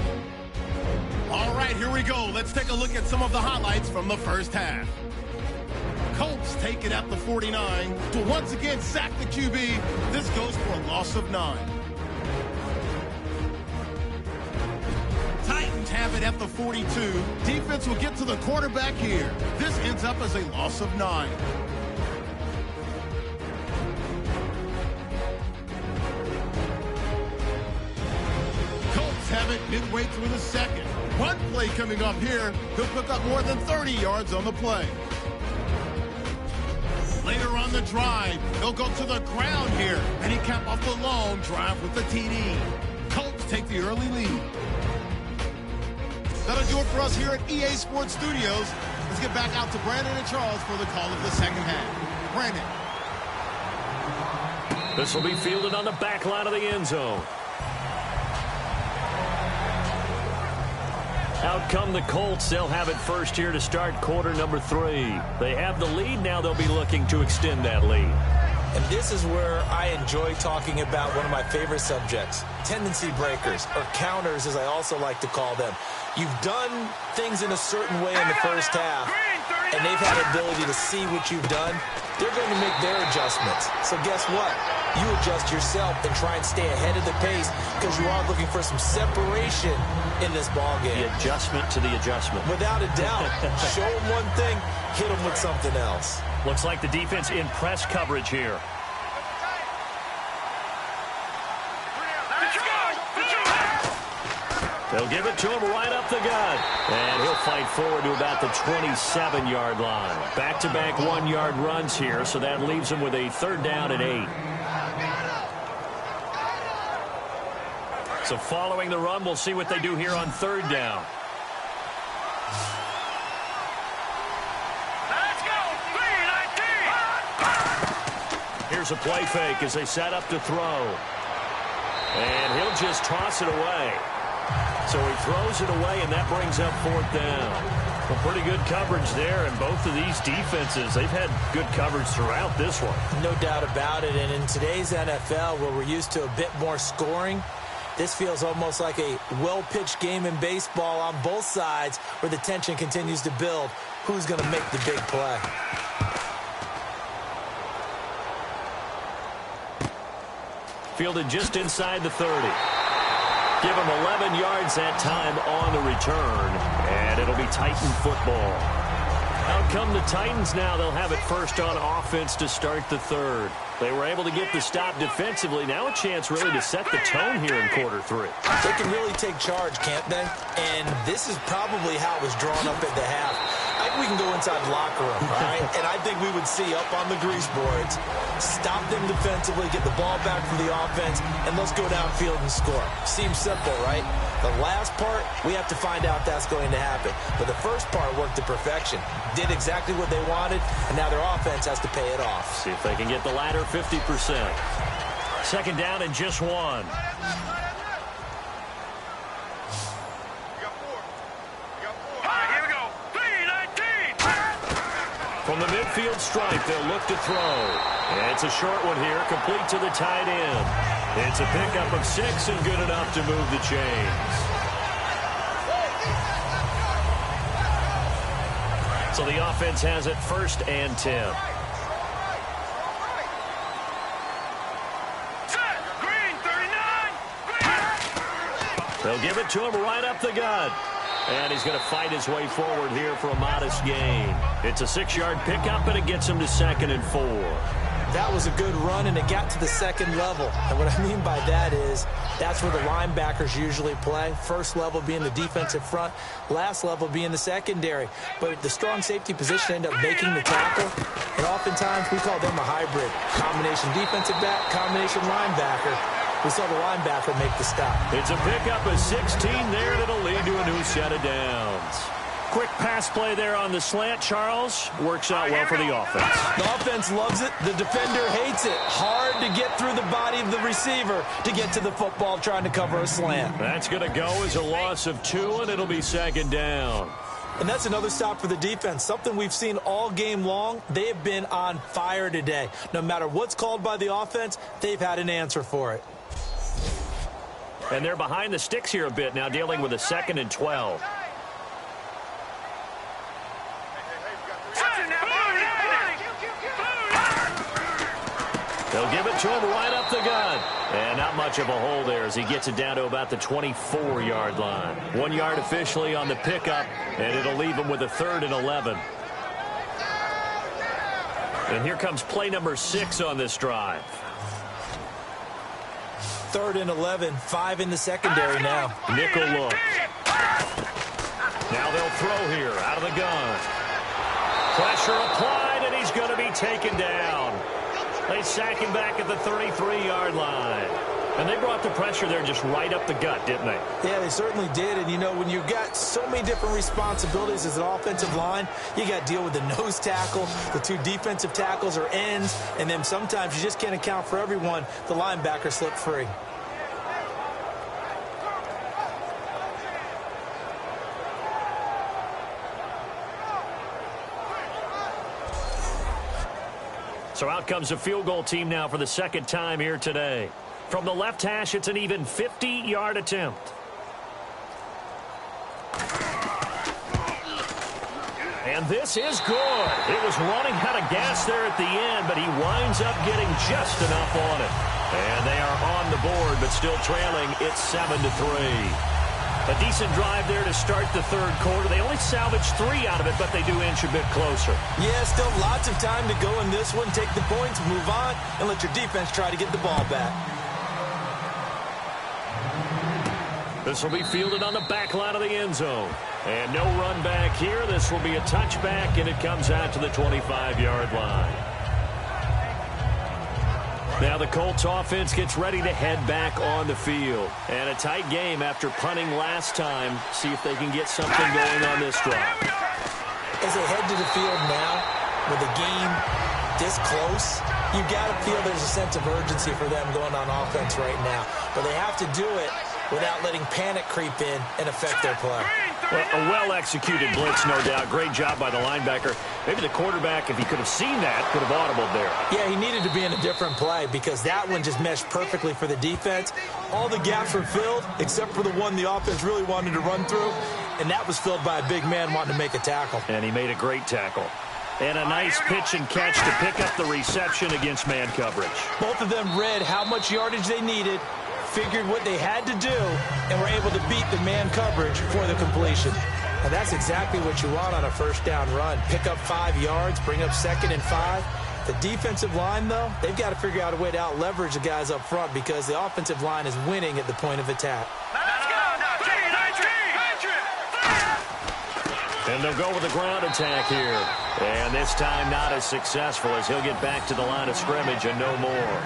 S1: All right, here we go. Let's take a look at some of the highlights from the first half. Colts take it at the 49 to once again sack the QB. This goes for a loss of 9. Titans have it at the 42. Defense will get to the quarterback here. This ends up as a loss of 9. Colts have it midway through the second. One play coming up here. He'll pick up more than 30 yards on the play. Later on the drive, they'll go to the ground here, and he cap off the long drive with the TD. Colts take the early lead. That'll do it for us here at EA Sports Studios. Let's get back out to Brandon and Charles for the call of the second half. Brandon.
S2: This will be fielded on the back line of the end zone. Out come the Colts. They'll have it first here to start quarter number 3. They have the lead. Now they'll be looking to extend that lead.
S3: And this is where I enjoy talking about one of my favorite subjects, tendency breakers, or counters as I also like to call them. You've done things in a certain way in the first half, and they've had the ability to see what you've done. They're going to make their adjustments. So guess what? You adjust yourself and try and stay ahead of the pace because you are looking for some separation in this ballgame.
S2: The adjustment to the adjustment.
S3: Without a doubt. Show them one thing, hit them with something else.
S2: Looks like the defense in press coverage here. They'll give it to him right up the gut. And he'll fight forward to about the 27-yard line. Back-to-back 1-yard runs here, so that leaves him with a 3rd down and 8. So following the run, we'll see what they do here on 3rd down.
S4: Let's go! 3-19!
S2: Here's a play fake as they set up to throw. And he'll just toss it away. So he throws it away, and that brings up 4th down. Well, pretty good coverage there, and both of these defenses, they've had good coverage throughout this one.
S3: No doubt about it, and in today's NFL, where we're used to a bit more scoring, this feels almost like a well-pitched game in baseball on both sides where the tension continues to build. Who's going to make the big play?
S2: Fielded just inside the 30. Give him 11 yards that time on the return, and it'll be Titan football. Out come the Titans now. They'll have it first on offense to start the 3rd. They were able to get the stop defensively. Now a chance really to set the tone here in quarter 3.
S3: They can really take charge, can't they? And this is probably how it was drawn up at the half. I think we can go inside the locker room, all right? And I think we would see up on the grease boards, stop them defensively, get the ball back for the offense, and let's go downfield and score. Seems simple, right? The last part, we have to find out that's going to happen. But the first part worked to perfection. Did exactly what they wanted, and now their offense has to pay it off.
S2: See if they can get the latter 50%. 2nd down and just 1. From the midfield stripe, they'll look to throw. And it's a short one here, complete to the tight end. It's a pickup of 6 and good enough to move the chains. So the offense has it 1st and 10. They'll give it to him right up the gut. And he's going to fight his way forward here for a modest gain. It's a 6-yard pickup, and it gets him to 2nd and 4.
S3: That was a good run, and it got to the 2nd level. And what I mean by that is that's where the linebackers usually play. First level being the defensive front, last level being the secondary. But the strong safety position ended up making the tackle, and oftentimes we call them a hybrid. Combination defensive back, combination linebacker. We saw the linebacker make the stop.
S2: It's a pickup of 16 there, and it'll lead to a new set of downs. quick pass play there on the slant, Charles. Works out well for the offense.
S3: The offense loves it. The defender hates it. Hard to get through the body of the receiver to get to the football trying to cover a slant.
S2: That's going to go as a loss of 2, and it'll be second down.
S3: And that's another stop for the defense. Something we've seen all game long. They have been on fire today. No matter what's called by the offense, they've had an answer for it.
S2: And they're behind the sticks here a bit now, dealing with a 2nd and 12. They'll give it to him right up the gut. And not much of a hole there as he gets it down to about the 24-yard line. 1 yard officially on the pickup, and it'll leave him with a 3rd and 11. And here comes play number 6 on this drive.
S3: 3rd and 11, 5 in the secondary now.
S2: Nickel look. Now they'll throw here out of the gun. Pressure applied, and he's going to be taken down. They sack him back at the 33-yard line. And they brought the pressure there just right up the gut, didn't they?
S3: Yeah, they certainly did. And, you know, when you've got so many different responsibilities as an offensive line, you got to deal with the nose tackle, the 2 defensive tackles or ends, and then sometimes you just can't account for everyone. The linebacker slipped free.
S2: So out comes a field goal team now for the 2nd time here today. From the left hash, it's an even 50-yard attempt. And this is good. It was running out of gas there at the end, but he winds up getting just enough on it. And they are on the board, but still trailing. It's 7-3. A decent drive there to start the 3rd quarter. They only salvaged 3 out of it, but they do inch a bit closer.
S3: Yeah, still lots of time to go in this one. Take the points, move on, and let your defense try to get the ball back.
S2: This will be fielded on the back line of the end zone. And no run back here. This will be a touchback, and it comes out to the 25-yard line. Now the Colts offense gets ready to head back on the field. And a tight game after punting last time. See if they can get something going on this drive.
S3: As they head to the field now, with the game this close, you've got to feel there's a sense of urgency for them going on offense right now. But they have to do it without letting panic creep in and affect their play.
S2: Well, a well-executed blitz, no doubt. Great job by the linebacker. Maybe the quarterback, if he could have seen that, could have audibled there.
S3: Yeah, he needed to be in a different play because that one just meshed perfectly for the defense. All the gaps were filled except for the one the offense really wanted to run through, and that was filled by a big man wanting to make a tackle.
S2: And he made a great tackle. And a nice pitch and catch to pick up the reception against man coverage.
S3: Both of them read how much yardage they needed, figured what they had to do, and were able to beat the man coverage for the completion. And that's exactly what you want on a 1st down run. Pick up 5 yards, bring up 2nd and 5. The defensive line, though, they've got to figure out a way to out-leverage the guys up front because the offensive line is winning at the point of attack.
S4: Let's go!
S2: And they'll go with a ground attack here. And this time not as successful as he'll get back to the line of scrimmage and no more.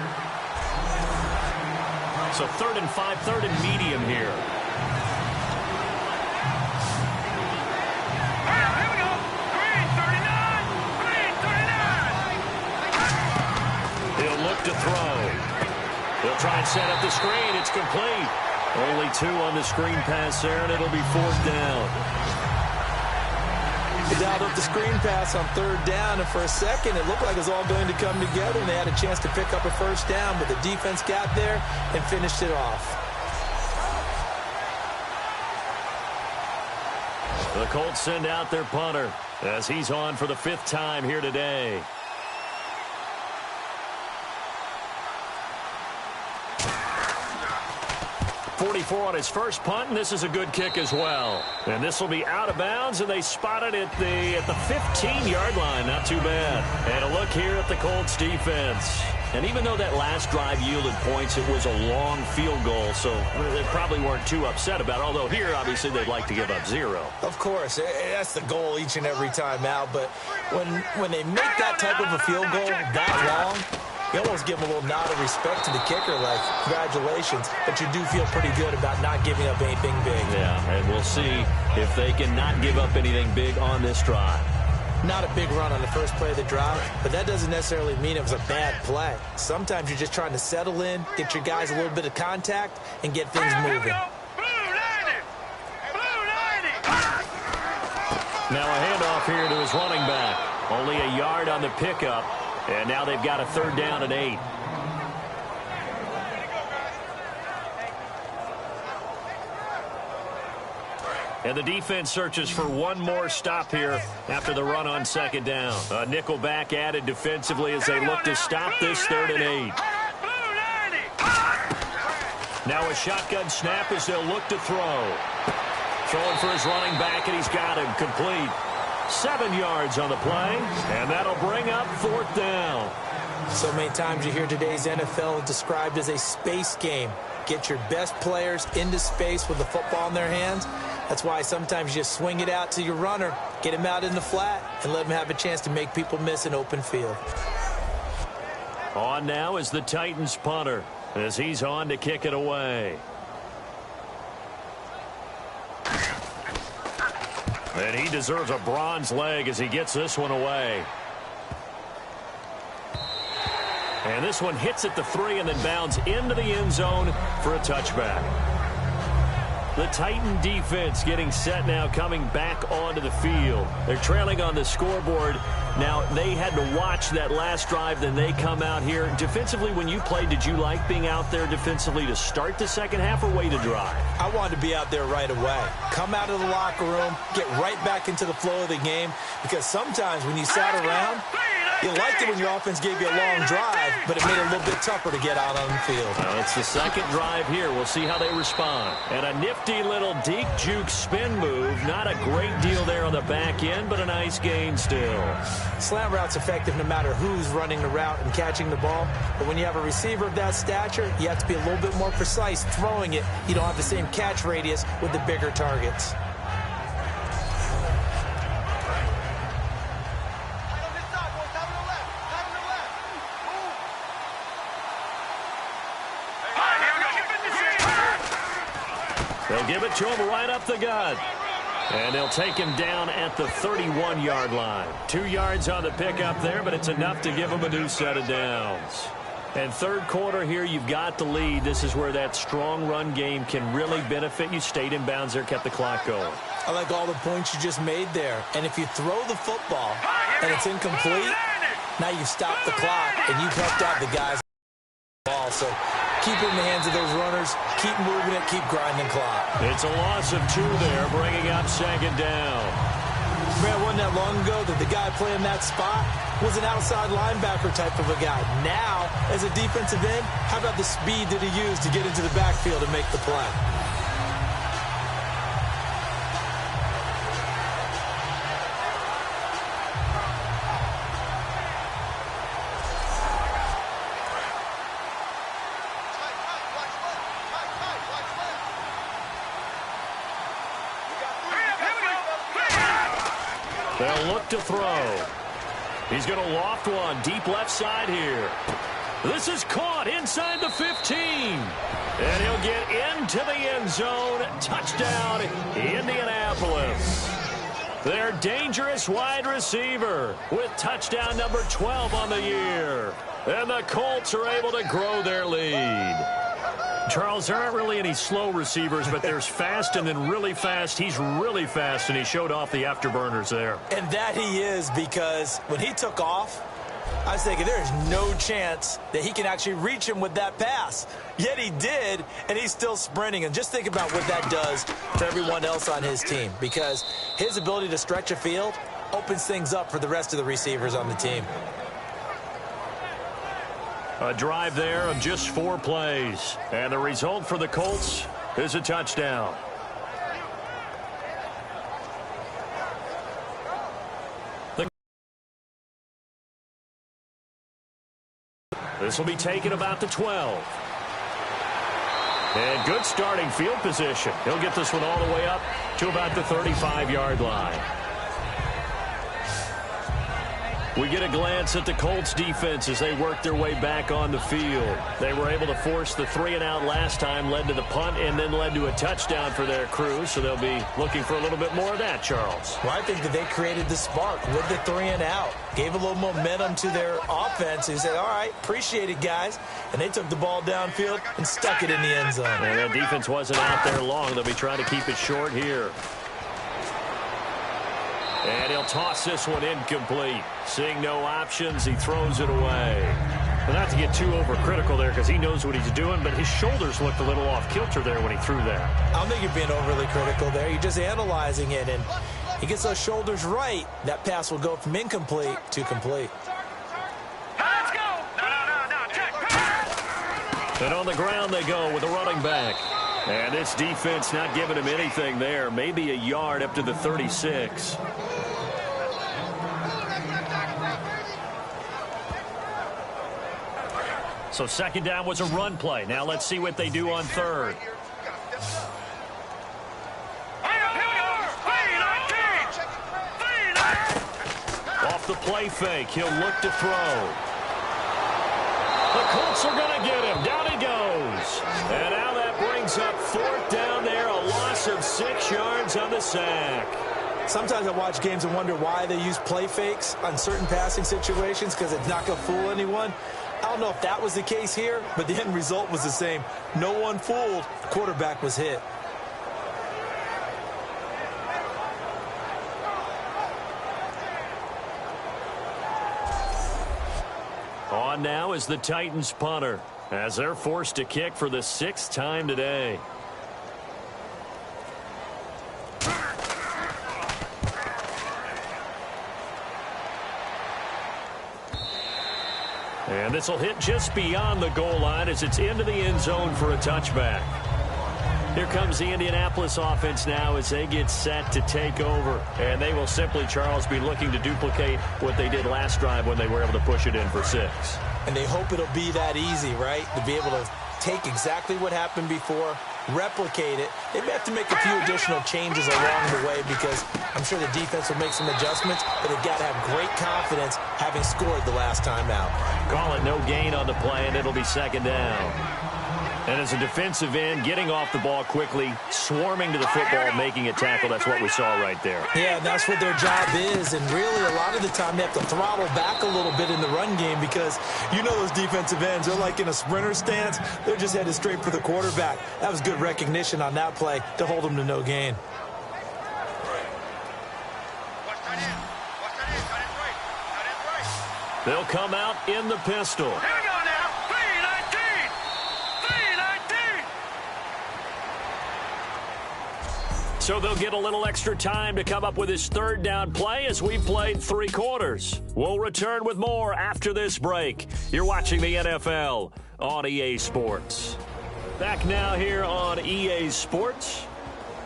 S2: So 3rd and 5, 3rd and medium here.
S4: Here we go. Green 39. Green 39.
S2: He'll look to throw. He'll try and set up the screen. It's complete. Only 2 on the screen pass there, and it'll be 4th down.
S3: They dialed up the screen pass on 3rd down, and for a second it looked like it was all going to come together, and they had a chance to pick up a 1st down, but the defense got there and finished it off.
S2: The Colts send out their punter as he's on for the 5th time here today. .44 on his first punt, and this is a good kick as well. And this will be out of bounds, and they spot it at the 15-yard line. Not too bad. And a look here at the Colts defense. And even though that last drive yielded points, it was a long field goal, so they probably weren't too upset about it. Although here, obviously, they'd like to give up 0.
S3: Of course, that's the goal each and every time out. But when they make that type of a field goal that long, You almost give him a little nod of respect to the kicker, like, congratulations, but you do feel pretty good about not giving up anything big.
S2: Yeah, and we'll see if they can not give up anything big on this drive.
S3: Not a big run on the first play of the drive, but that doesn't necessarily mean it was a bad play. Sometimes you're just trying to settle in, get your guys a little bit of contact, and get things moving.
S2: Now a handoff here to his running back. Only a yard on the pickup, and now they've got a 3rd down and 8. And the defense searches for one more stop here after the run on 2nd down. A nickel back added defensively as they look to stop this 3rd and 8. Now a shotgun snap as they'll look to throw. Throwing for his running back, and he's got him complete. 7 yards on the play, and that'll bring up 4th down.
S3: So many times you hear today's NFL described as a space game. Get your best players into space with the football in their hands. That's why sometimes you just swing it out to your runner, get him out in the flat, and let him have a chance to make people miss an open field.
S2: On now is the Titans punter as he's on to kick it away. And he deserves a bronze leg as he gets this one away. And this one hits at the 3 and then bounds into the end zone for a touchback. The Titan defense getting set now, coming back onto the field. They're trailing on the scoreboard. Now, they had to watch that last drive, then they come out here. Defensively, when you played, did you like being out there defensively to start the second half or wait to drive?
S3: I wanted to be out there right away. Come out of the locker room, get right back into the flow of the game, because sometimes when you sat around, you liked it when your offense gave you a long drive, but it made it a little bit tougher to get out on the field.
S2: Well, it's the second drive here. We'll see how they respond. And a nifty little deke juke spin move. Not a great deal there on the back end, but a nice gain still.
S3: Slant route's effective no matter who's running the route and catching the ball. But when you have a receiver of that stature, you have to be a little bit more precise throwing it. You don't have the same catch radius with the bigger targets.
S2: They'll give it to him right up the gut. And they'll take him down at the 31-yard line. 2 yards on the pickup there, but it's enough to give him a new set of downs. And third quarter here, you've got the lead. This is where that strong run game can really benefit you. Stayed in bounds there, kept the clock going.
S3: I like all the points you just made there. And if you throw the football and it's incomplete, now you've stopped the clock and you've helped out the guys. So keep it in the hands of those runners. Keep moving it. Keep grinding clock.
S2: It's a loss of 2 there, bringing up 2nd down.
S3: Man, wasn't that long ago that the guy playing that spot was an outside linebacker type of a guy. Now, as a defensive end, how about the speed that he used to get into the backfield and make the play?
S2: They'll look to throw. He's going to loft one deep left side here. This is caught inside the 15. And he'll get into the end zone. Touchdown, Indianapolis. Their dangerous wide receiver with touchdown number 12 on the year. And the Colts are able to grow their lead. Charles, there aren't really any slow receivers, but there's fast and then really fast. He's really fast, and he showed off the afterburners there.
S3: And that he is, because when he took off, I was thinking there's no chance that he can actually reach him with that pass. Yet he did, and he's still sprinting. And just think about what that does for everyone else on his team, because his ability to stretch a field opens things up for the rest of the receivers on the team.
S2: A drive there of just 4 plays. And the result for the Colts is a touchdown. This will be taken about the 12. And good starting field position. He'll get this one all the way up to about the 35-yard line. We get a glance at the Colts defense as they work their way back on the field. They were able to force the 3-and-out last time, led to the punt, and then led to a touchdown for their crew. So they'll be looking for a little bit more of that, Charles.
S3: Well, I think that they created the spark with the 3-and-out. Gave a little momentum to their offense. They said, all right, appreciate it, guys. And they took the ball downfield and stuck it in the end zone.
S2: And that defense wasn't out there long. They'll be trying to keep it short here. And he'll toss this one incomplete. Seeing no options, he throws it away. Well, not to get too overcritical there because he knows what he's doing, but his shoulders looked a little off kilter there when he threw that.
S3: I don't think you're being overly critical there. You're just analyzing it, and he gets those shoulders right. That pass will go from incomplete to complete.
S4: Let's go! No, check.
S2: And on the ground they go with a running back. And this defense not giving him anything there. Maybe a yard up to the 36. So second down was a run play. Now let's see what they do on third. Off the play fake, he'll look to throw. The Colts are going to get him. Down he goes. And now that brings up fourth down there. A loss of 6 yards on the sack.
S3: Sometimes I watch games and wonder why they use play fakes on certain passing situations because it's not going to fool anyone. I don't know if that was the case here, but the end result was the same. No one fooled. The quarterback was hit.
S2: On now is the Titans punter as they're forced to kick for the 6th time today. And this will hit just beyond the goal line as it's into the end zone for a touchback. Here comes the Indianapolis offense now as they get set to take over. And they will simply, Charles, be looking to duplicate what they did last drive when they were able to push it in for 6.
S3: And they hope it'll be that easy, right? To be able to take exactly what happened before, replicate it. They may have to make a few additional changes along the way because I'm sure the defense will make some adjustments, but they've got to have great confidence having scored the last time out.
S2: Call it no gain on the play, and it'll be second down. And as a defensive end, getting off the ball quickly, swarming to the football, making a tackle, that's what we saw right there.
S3: Yeah, that's what their job is, and really a lot of the time they have to throttle back a little bit in the run game because you know those defensive ends, they're like in a sprinter stance. They're just headed straight for the quarterback. That was good recognition on that play to hold them to no gain.
S2: They'll come out in the pistol.
S4: Here we go now. 3-19. 3-19.
S2: So they'll get a little extra time to come up with his third down play as we've played 3 quarters. We'll return with more after this break. You're watching the NFL on EA Sports. Back now here on EA Sports.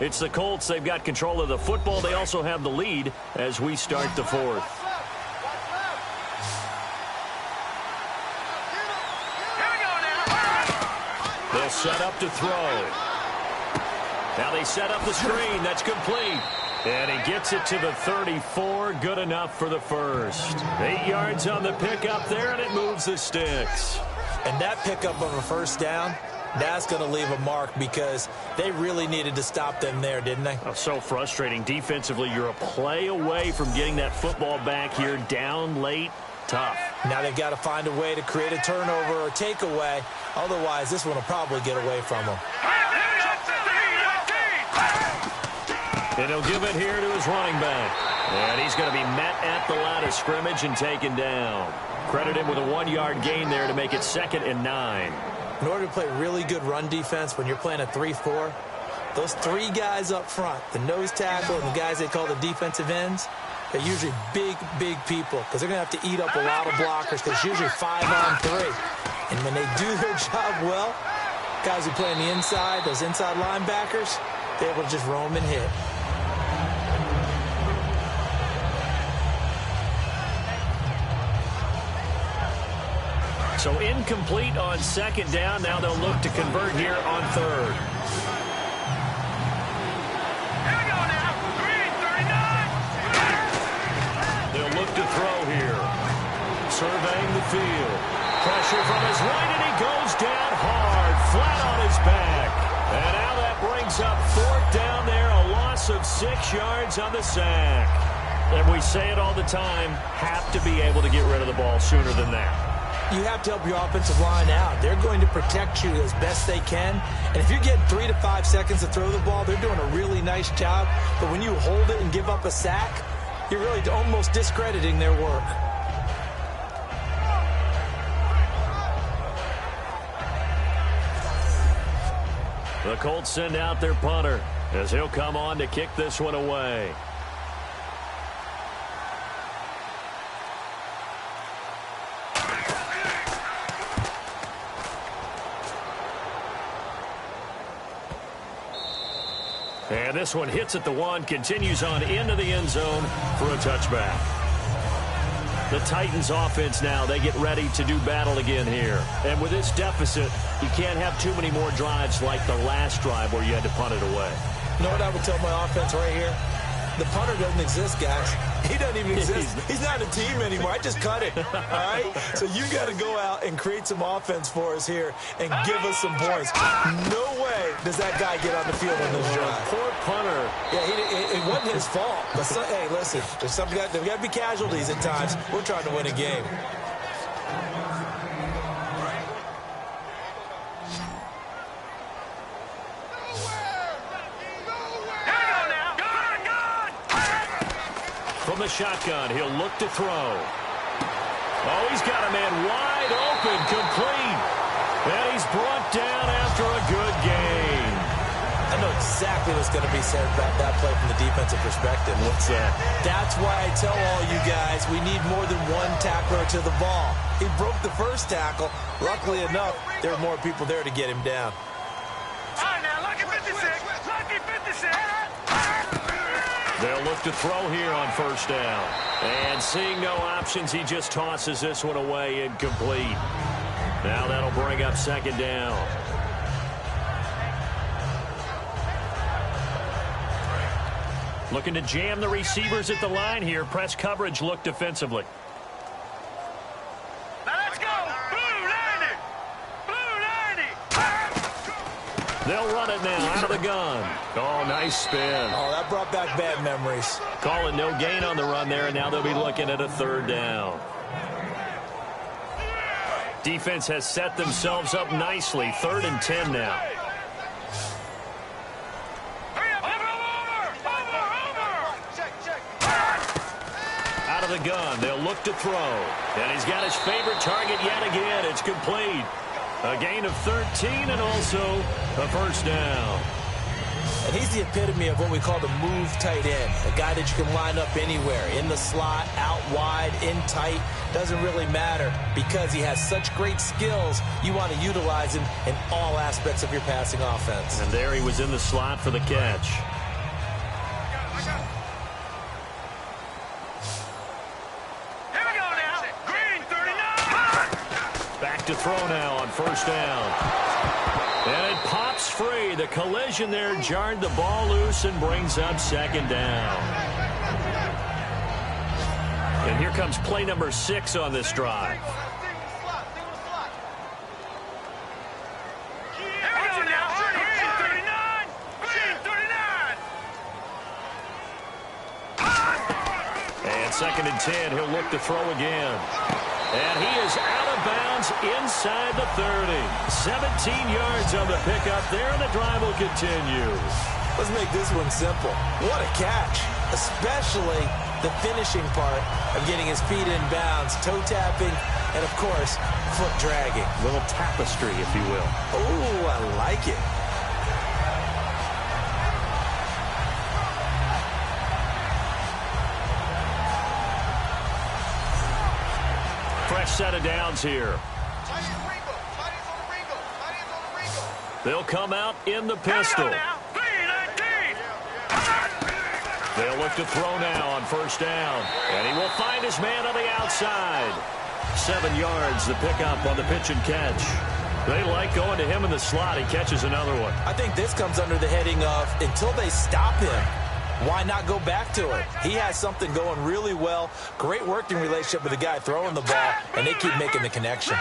S2: It's the Colts. They've got control of the football. They also have the lead as we start the fourth. They'll set up to throw. Now they set up the screen. That's complete. And he gets it to the 34. Good enough for the first. 8 yards on the pickup there, and it moves the sticks.
S3: And that pickup of a first down, that's going to leave a mark because they really needed to stop them there, didn't they?
S2: Oh, so frustrating. Defensively, you're a play away from getting that football back here down late. Tough.
S3: Now they've got to find a way to create a turnover or takeaway. Otherwise, this one will probably get away from them.
S2: And he'll give it here to his running back. And he's going to be met at the line of scrimmage and taken down. Credit him with a 1-yard gain there to make it 2nd and 9.
S3: In order to play really good run defense when you're playing a 3-4, those 3 guys up front, the nose tackle and the guys they call the defensive ends, they're usually big people because they're going to have to eat up a lot of blockers because it's usually 5 on 3. And when they do their job well, guys who play on the inside, those inside linebackers, they're able to just roam and hit.
S2: So incomplete on 2nd down. Now they'll look to convert here on 3rd.
S4: Here we go now. 3-39.
S2: They'll look to throw here. pressure from his right, and he goes down hard, flat on his back. And now that brings up 4th down there, a loss of 6 yards on the sack. And we say it all the time, have to be able to get rid of the ball sooner than that.
S3: You have to help your offensive line out. They're going to protect you as best they can. And if you're getting 3 to 5 seconds to throw the ball, they're doing a really nice job. But when you hold it and give up a sack, you're really almost discrediting their work.
S2: The Colts send out their punter as he'll come on to kick this one away. And this one hits at the 1, continues on into the end zone for a touchback. The Titans offense now, they get ready to do battle again here. And with this deficit, you can't have too many more drives like the last drive where you had to punt it away.
S3: You know what I would tell my offense right here? The punter doesn't exist, guys. He doesn't even exist. He's not a team anymore. I just cut it, all right? So you got to go out and create some offense for us here and give us some points. No way does that guy get on the field on this drive.
S2: Poor punter.
S3: Yeah, it wasn't his fault. But hey, listen, there's got to be casualties at times. We're trying to win a game.
S2: From the shotgun, he'll look to throw. Oh, he's got a man wide open, complete. And he's brought down after a good gain.
S3: I know exactly what's going to be said about that play from the defensive perspective.
S2: What's that?
S3: That's why I tell all you guys we need more than one tackler to the ball. He broke the first tackle. Luckily enough, there were more people there to get him down.
S4: All right, now, lucky 56. Lucky 56.
S2: They'll look to throw here on 1st down. And seeing no options, he just tosses this one away incomplete. Now that'll bring up 2nd down. Looking to jam the receivers at the line here. Press coverage look defensively.
S4: Now let's go. Blue 90. Blue 90.
S2: They'll run it now out of the gun. Oh, nice spin.
S3: Oh, that brought back bad memories.
S2: Calling no gain on the run there, and now they'll be looking at a 3rd down. Defense has set themselves up nicely. 3rd and 10 now. Out of the gun, they'll look to throw. And he's got his favorite target yet again. It's complete. A gain of 13 and also a 1st down.
S3: And he's the epitome of what we call the move tight end. A guy that you can line up anywhere. In the slot, out wide, in tight. Doesn't really matter because he has such great skills. You want to utilize him in all aspects of your passing offense.
S2: And there he was in the slot for the catch.
S4: Here we go now. Green 39.
S2: Back to throw now on 1st down. And it pops free. The collision there jarred the ball loose and brings up 2nd down. And here comes play number 6 on this drive.
S4: Here we go now. Green 39. Green 39.
S2: And 2nd and 10, he'll look to throw again. And he is out of bounds inside the 30. 17 yards on the pickup there, and the drive will continue.
S3: Let's make this one simple. What a catch, especially the finishing part of getting his feet in bounds, toe tapping, and, of course, foot dragging.
S2: A little tapestry, if you will.
S3: Oh, I like it.
S2: Fresh set of downs here. They'll come out in the pistol. They'll look to throw now on 1st down. And he will find his man on the outside. 7 yards, the pickup on the pitch and catch. They like going to him in the slot. He catches another one.
S3: I think this comes under the heading of until they stop him, why not go back to it? He has something going really well. Great working relationship with the guy throwing the ball, and they keep making the connection.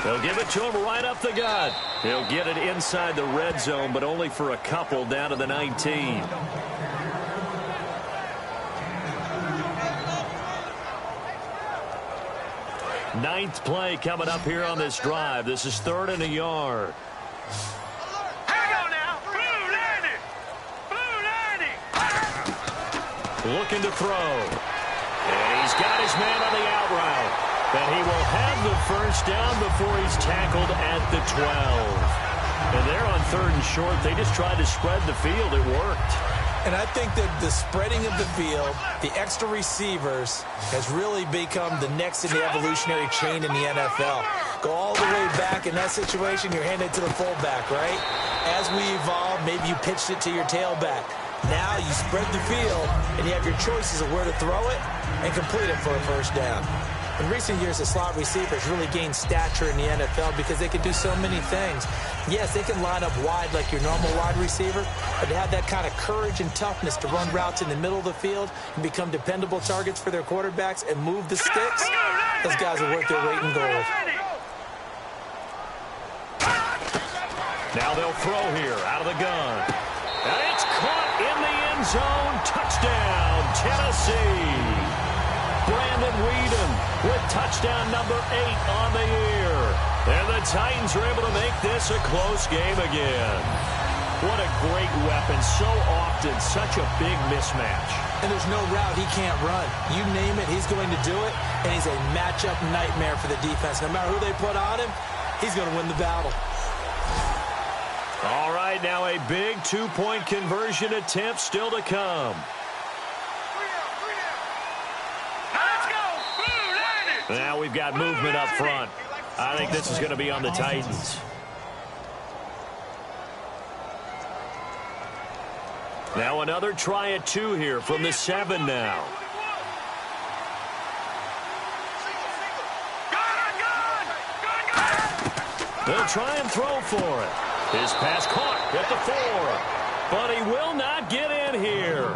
S2: They'll give it to him right up the gut. He'll get it inside the red zone, but only for a couple down to the 19. Ninth play coming up here on this drive. This is 3rd and a yard. Looking to throw. And he's got his man on the out route. And he will have the first down before he's tackled at the 12. And they're on 3rd and short. They just tried to spread the field. It worked.
S3: And I think that the spreading of the field, the extra receivers, has really become the next in the evolutionary chain in the NFL. Go all the way back in that situation, you're handed to the fullback, right? As we evolve, maybe you pitched it to your tailback. Now you spread the field, and you have your choices of where to throw it and complete it for a first down. In recent years, the slot receivers really gained stature in the NFL because they can do so many things. Yes, they can line up wide like your normal wide receiver, but to have that kind of courage and toughness to run routes in the middle of the field and become dependable targets for their quarterbacks and move the sticks, those guys are worth their weight in gold.
S2: Now they'll throw here out of the gun. And it's caught in the end zone. Touchdown, Tennessee. Brandon Weeden with touchdown number 8 on the year. And the Titans are able to make this a close game again. What a great weapon. So often, such a big mismatch.
S3: And there's no route he can't run. You name it, he's going to do it. And he's a matchup nightmare for the defense. No matter who they put on him, he's going to win the battle.
S2: All right, now a big 2-point conversion attempt still to come. Now we've got movement up front. I think this is going to be on the Titans. Now another try at 2 here from the 7 now. They'll try and throw for it. His pass caught at the 4. But he will not get in here.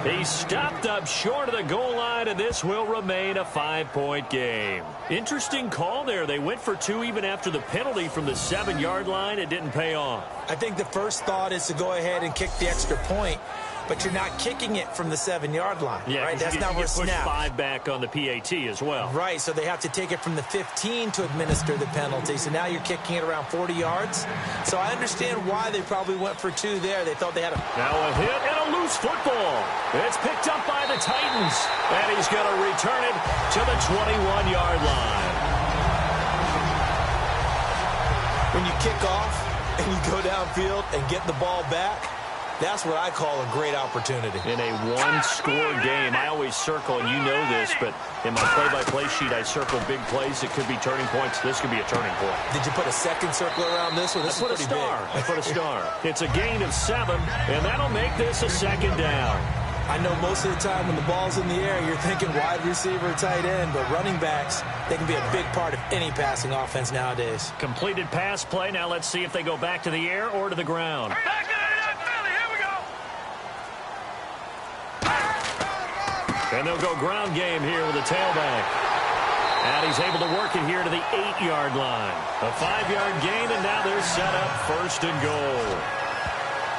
S2: He stopped up short of the goal line, and this will remain a 5-point game. Interesting call there. They went for 2 even after the penalty from the 7-yard line. It didn't pay off.
S3: I think the first thought is to go ahead and kick the extra point, but you're not kicking it from the 7-yard line.
S2: Yeah,
S3: right? That's not where
S2: snap.
S3: snap.
S2: 5 back on the PAT as well.
S3: Right, so they have to take it from the 15 to administer the penalty. So now you're kicking it around 40 yards. So I understand why they probably went for 2 there. They thought they had a...
S2: Now a hit and a loose football. It's picked up by the Titans. And he's going to return it to the 21-yard line.
S3: When you kick off and you go downfield and get the ball back, that's what I call a great opportunity.
S2: In a one-score game, I always circle, and you know this, but in my play-by-play sheet, I circle big plays. It could be turning points. This could be a turning point.
S3: Did you put a second circle around this one? This is pretty big.
S2: I put a star. It's a gain of 7, and that'll make this a 2nd down.
S3: I know most of the time when the ball's in the air, you're thinking wide receiver, tight end, but running backs, they can be a big part of any passing offense nowadays.
S2: Completed pass play. Now let's see if they go back to the air or to the ground. And they'll go ground game here with a tailback. And he's able to work it here to the 8-yard line. A 5-yard gain, and now they're set up 1st and goal.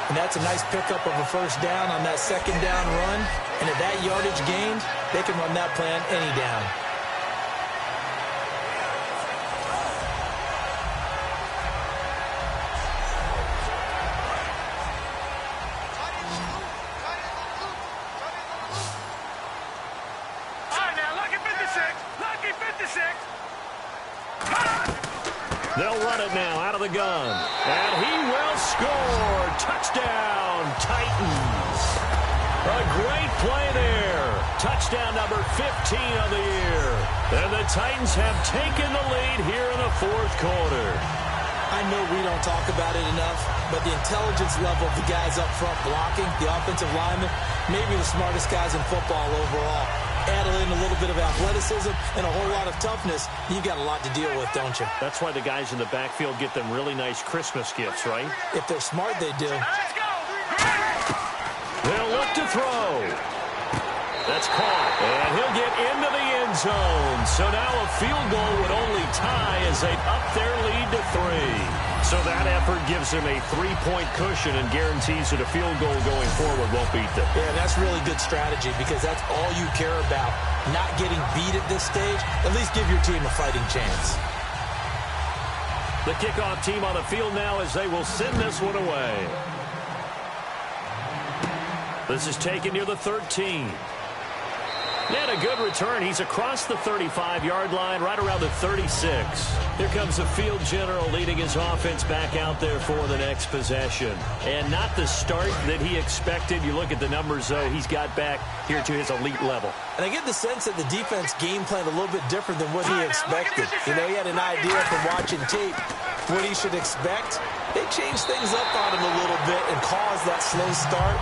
S3: And that's a nice pickup of a first down on that 2nd down run. And at that yardage gained, they can run that play on any down.
S2: They'll run it now out of the gun. And he will score. Touchdown, Titans. A great play there. Touchdown number 15 of the year. And the Titans have taken the lead here in the 4th quarter.
S3: I know we don't talk about it enough, but the intelligence level of the guys up front blocking, the offensive linemen, maybe the smartest guys in football overall. Add in a little bit of athleticism and a whole lot of toughness, you've got a lot to deal with, don't you?
S2: That's why the guys in the backfield get them really nice Christmas gifts, right?
S3: If they're smart, they do.
S2: They'll look to throw. That's caught. And he'll get into the end zone. So now a field goal would only tie as they up their lead to 3. So that effort gives him a 3-point cushion and guarantees that a field goal going forward won't beat them.
S3: Yeah, that's really good strategy because that's all you care about. Not getting beat at this stage. At least give your team a fighting chance.
S2: The kickoff team on the field now as they will send this one away. This is taken near the 13. And a good return. He's across the 35-yard line, right around the 36. Here comes the field general leading his offense back out there for the next possession. And not the start that he expected. You look at the numbers, though, he's got back here to his elite level.
S3: And I get the sense that the defense game planned a little bit different than what he expected. You know, he had an idea from watching tape what he should expect. They changed things up on him a little bit and caused that slow start.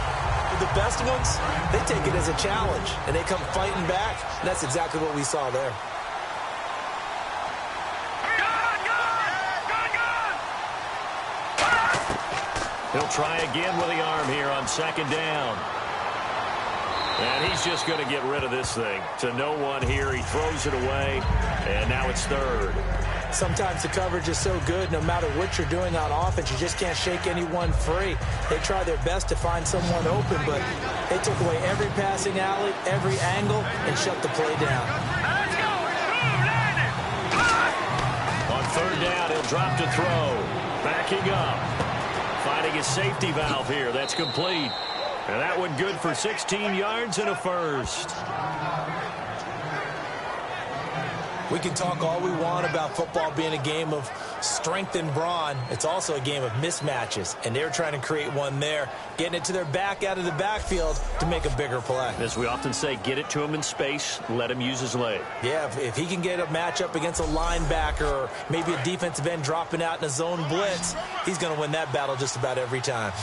S3: The best ones, they take it as a challenge, and they come fighting back, and that's exactly what we saw there.
S2: He'll try again with the arm here on second down. And he's just going to get rid of this thing. To no one here, he throws it away, and now it's third.
S3: Sometimes the coverage is so good, no matter what you're doing on offense, you just can't shake anyone free. They try their best to find someone open, but they took away every passing alley, every angle, and shut the play down.
S2: On third down, he'll drop to throw. Backing up. Finding his safety valve here. That's complete. And that one good for 16 yards and a first.
S3: We can talk all we want about football being a game of strength and brawn. It's also a game of mismatches, and they're trying to create one there, getting it to their back out of the backfield to make a bigger play.
S2: As we often say, get it to him in space, let him use his leg.
S3: Yeah, if he can get a matchup against a linebacker or maybe a defensive end dropping out in a zone blitz, he's going to win that battle just about every time.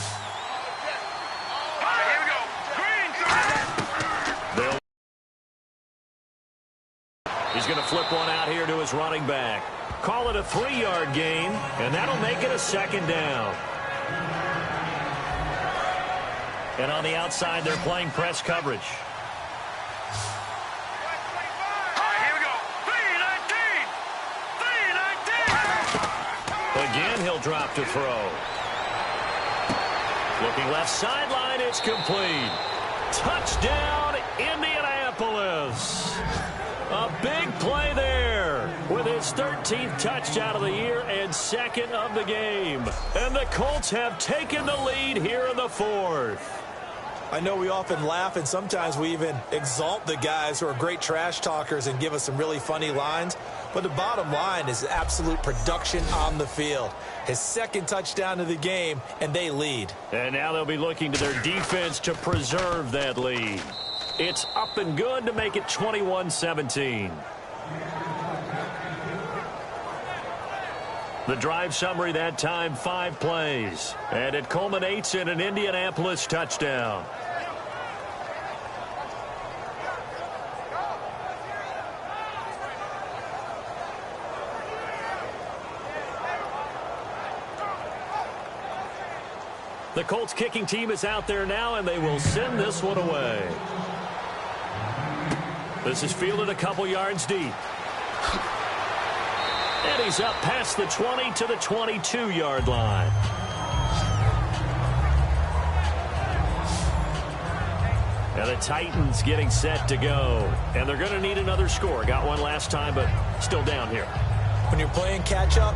S2: He's going to flip one out here to his running back. Call it a 3-yard gain, and that'll make it a second down. And on the outside, they're playing press coverage.
S4: Here we go. 3-19.
S2: Again, he'll drop to throw. Looking left sideline, it's complete. Touchdown, Indianapolis. A big play there with his 13th touchdown of the year and second of the game. And the Colts have taken the lead here in the fourth.
S3: I know we often laugh and sometimes we even exalt the guys who are great trash talkers and give us some really funny lines. But the bottom line is absolute production on the field. His second touchdown of the game, and they lead.
S2: And now they'll be looking to their defense to preserve that lead. It's up and good to make it 21-17. The drive summary that time, 5 plays. And it culminates in an Indianapolis touchdown. The Colts kicking team is out there now, and they will send this one away. This is fielded a couple yards deep. And he's up past the 20 to the 22-yard line. And the Titans getting set to go. And they're going to need another score. Got one last time, but still down here.
S3: When you're playing catch-up,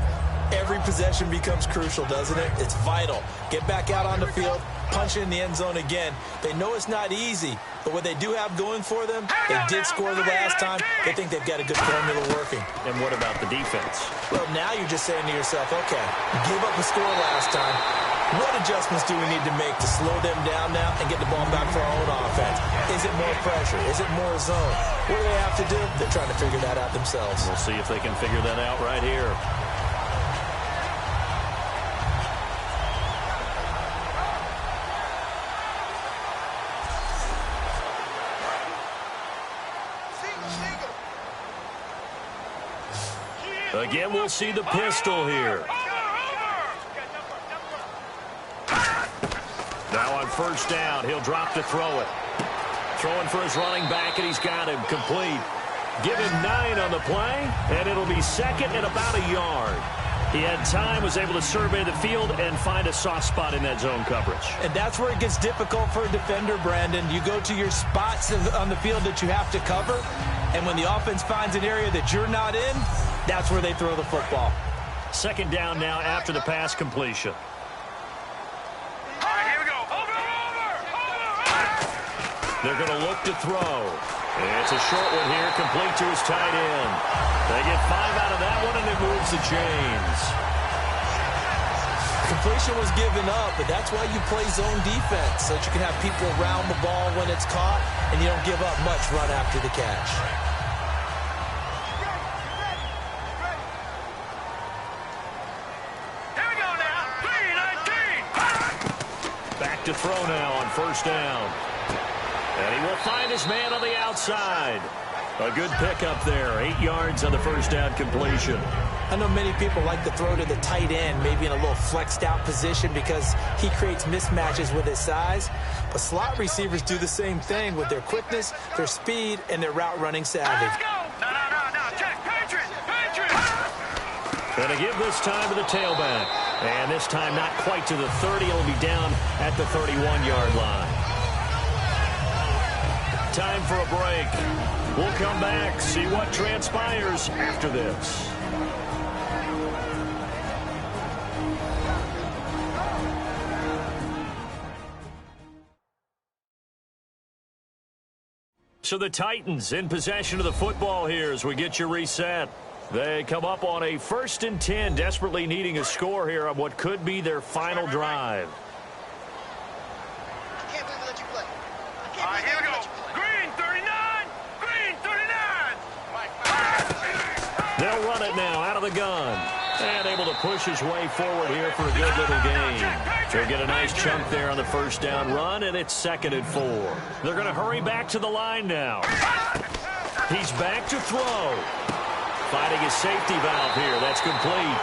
S3: every possession becomes crucial, doesn't it? It's vital. Get back out on the field, punch it in the end zone again. They know it's not easy, but what they do have going for them, they did score the last time. They think they've got a good formula working.
S2: And what about the defense?
S3: Well, now you're just saying to yourself, okay, give up a score last time. What adjustments do we need to make to slow them down now and get the ball back for our own offense? Is it more pressure? Is it more zone? What do they have to do? They're trying to figure that out themselves.
S2: We'll see if they can figure that out right here. Again, we'll see the pistol here. Now on first down, he'll drop to throw it. Throwing for his running back, and he's got him complete. Give him 9 on the play, and it'll be second and about a yard. He had time, was able to survey the field and find a soft spot in that zone coverage.
S3: And that's where it gets difficult for a defender, Brandon. You go to your spots on the field that you have to cover, and when the offense finds an area that you're not in, that's where they throw the football.
S2: Second down now after the pass completion.
S4: All right, here we go. Over.
S2: They're going to look to throw. It's a short one here, complete to his tight end. They get 5 out of that one, and it moves the chains.
S3: Completion was given up, but that's why you play zone defense, so that you can have people around the ball when it's caught, and you don't give up much run after the catch.
S4: Here we go now. 3-19.
S2: Back to throw now on first down. And he will find his man on the outside. A good pickup there. 8 yards on the first down completion.
S3: I know many people like to throw to the tight end, maybe in a little flexed out position because he creates mismatches with his size. But slot receivers do the same thing with their quickness, their speed, and their route running savvy.
S4: Let's go. No. Check. Patriots.
S2: Going to give this time to the tailback. And this time not quite to the 30. It'll be down at the 31-yard line. Time for a break. We'll come back, see what transpires after this. So the Titans in possession of the football here as we get you reset. They come up on a 1st and 10, desperately needing a score here on what could be their final drive.
S4: I can't believe we let you play. All right, here we go. Green 39.
S2: They'll run it now out of the gun. And able to push his way forward here for a good little gain. They'll get a nice chunk there on the first down run, and it's 2nd and 4. They're going to hurry back to the line now. He's back to throw. Finding his safety valve here. That's complete.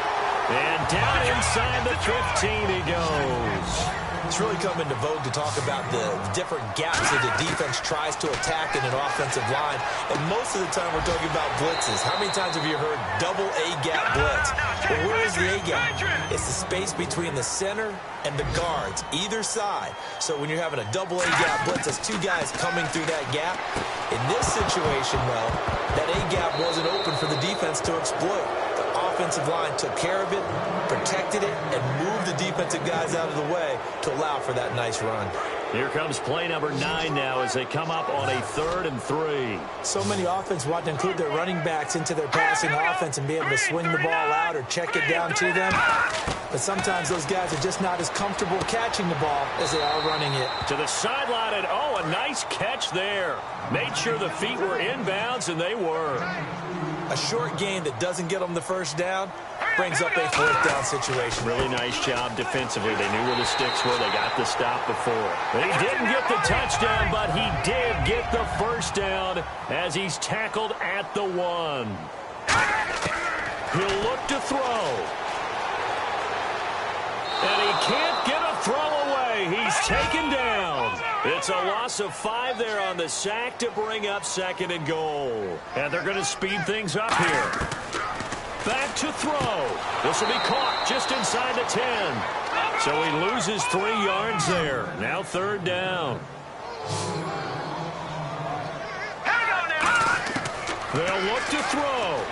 S2: And down inside the 15 he goes.
S3: It's really come into vogue to talk about the different gaps that the defense tries to attack in an offensive line. And most of the time we're talking about blitzes. How many times have you heard double A-gap blitz? Well, where is the A-gap? It's the space between the center and the guards, either side. So when you're having a double A-gap blitz, that's 2 guys coming through that gap. In this situation, though, that A-gap wasn't open for the defense to exploit. The offensive line took care of it, protected it, and moved the defensive guys out of the way to allow for that nice run.
S2: Here comes play number 9 now as they come up on a 3rd and 3.
S3: So many offenses want to include their running backs into their passing offense and be able to swing the ball out or check it down to them. But sometimes those guys are just not as comfortable catching the ball as they are running it.
S2: To the sideline, and a nice catch there. Made sure the feet were inbounds, and they were.
S3: A short gain that doesn't get them the first down brings up a 4th down situation.
S2: Really nice job defensively. They knew where the sticks were. They got the stop before. He didn't get the touchdown, but he did get the first down as he's tackled at the 1. He'll look to throw. And he can't get a throw away. He's taken down. It's a loss of 5 there on the sack to bring up 2nd and goal. And they're going to speed things up here. Back to throw. This will be caught just inside the 10. So he loses 3 yards there. Now 3rd down. They'll look to throw.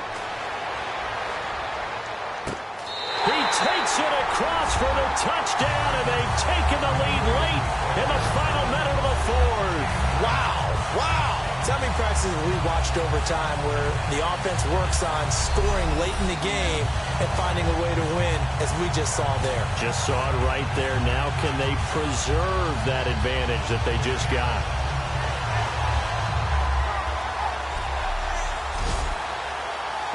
S2: He takes it across for the touchdown, and they've taken the lead late in the final minute of the 4th.
S3: Wow. So many practices we watched over time where the offense works on scoring late in the game and finding a way to win, as we just saw there.
S2: Just saw it right there. Now can they preserve that advantage that they just got?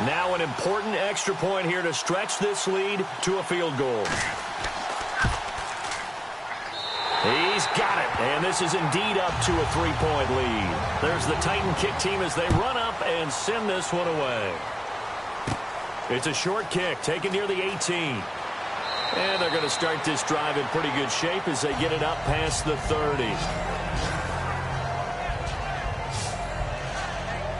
S2: Now an important extra point here to stretch this lead to a field goal. He's got it, and this is indeed up to a 3-point lead. There's the Titan kick team as they run up and send this one away. It's a short kick taken near the 18. And they're going to start this drive in pretty good shape as they get it up past the 30.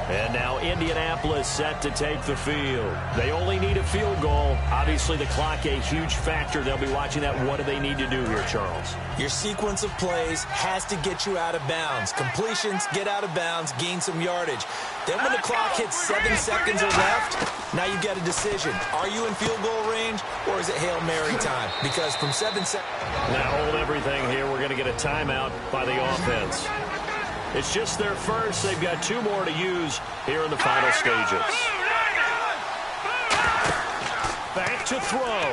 S2: And now Indianapolis set to take the field. They only need a field goal. Obviously, the clock a huge factor. They'll be watching that. What do they need to do here, Charles?
S3: Your sequence of plays has to get you out of bounds. Completions, get out of bounds, gain some yardage. Then when the clock hits 7 seconds or left, now you get a decision. Are you in field goal range, or is it Hail Mary time? Because from 7 seconds...
S2: Now hold everything here. We're going to get a timeout by the offense. It's just their first. They've got 2 more to use here in the final stages. Back to throw.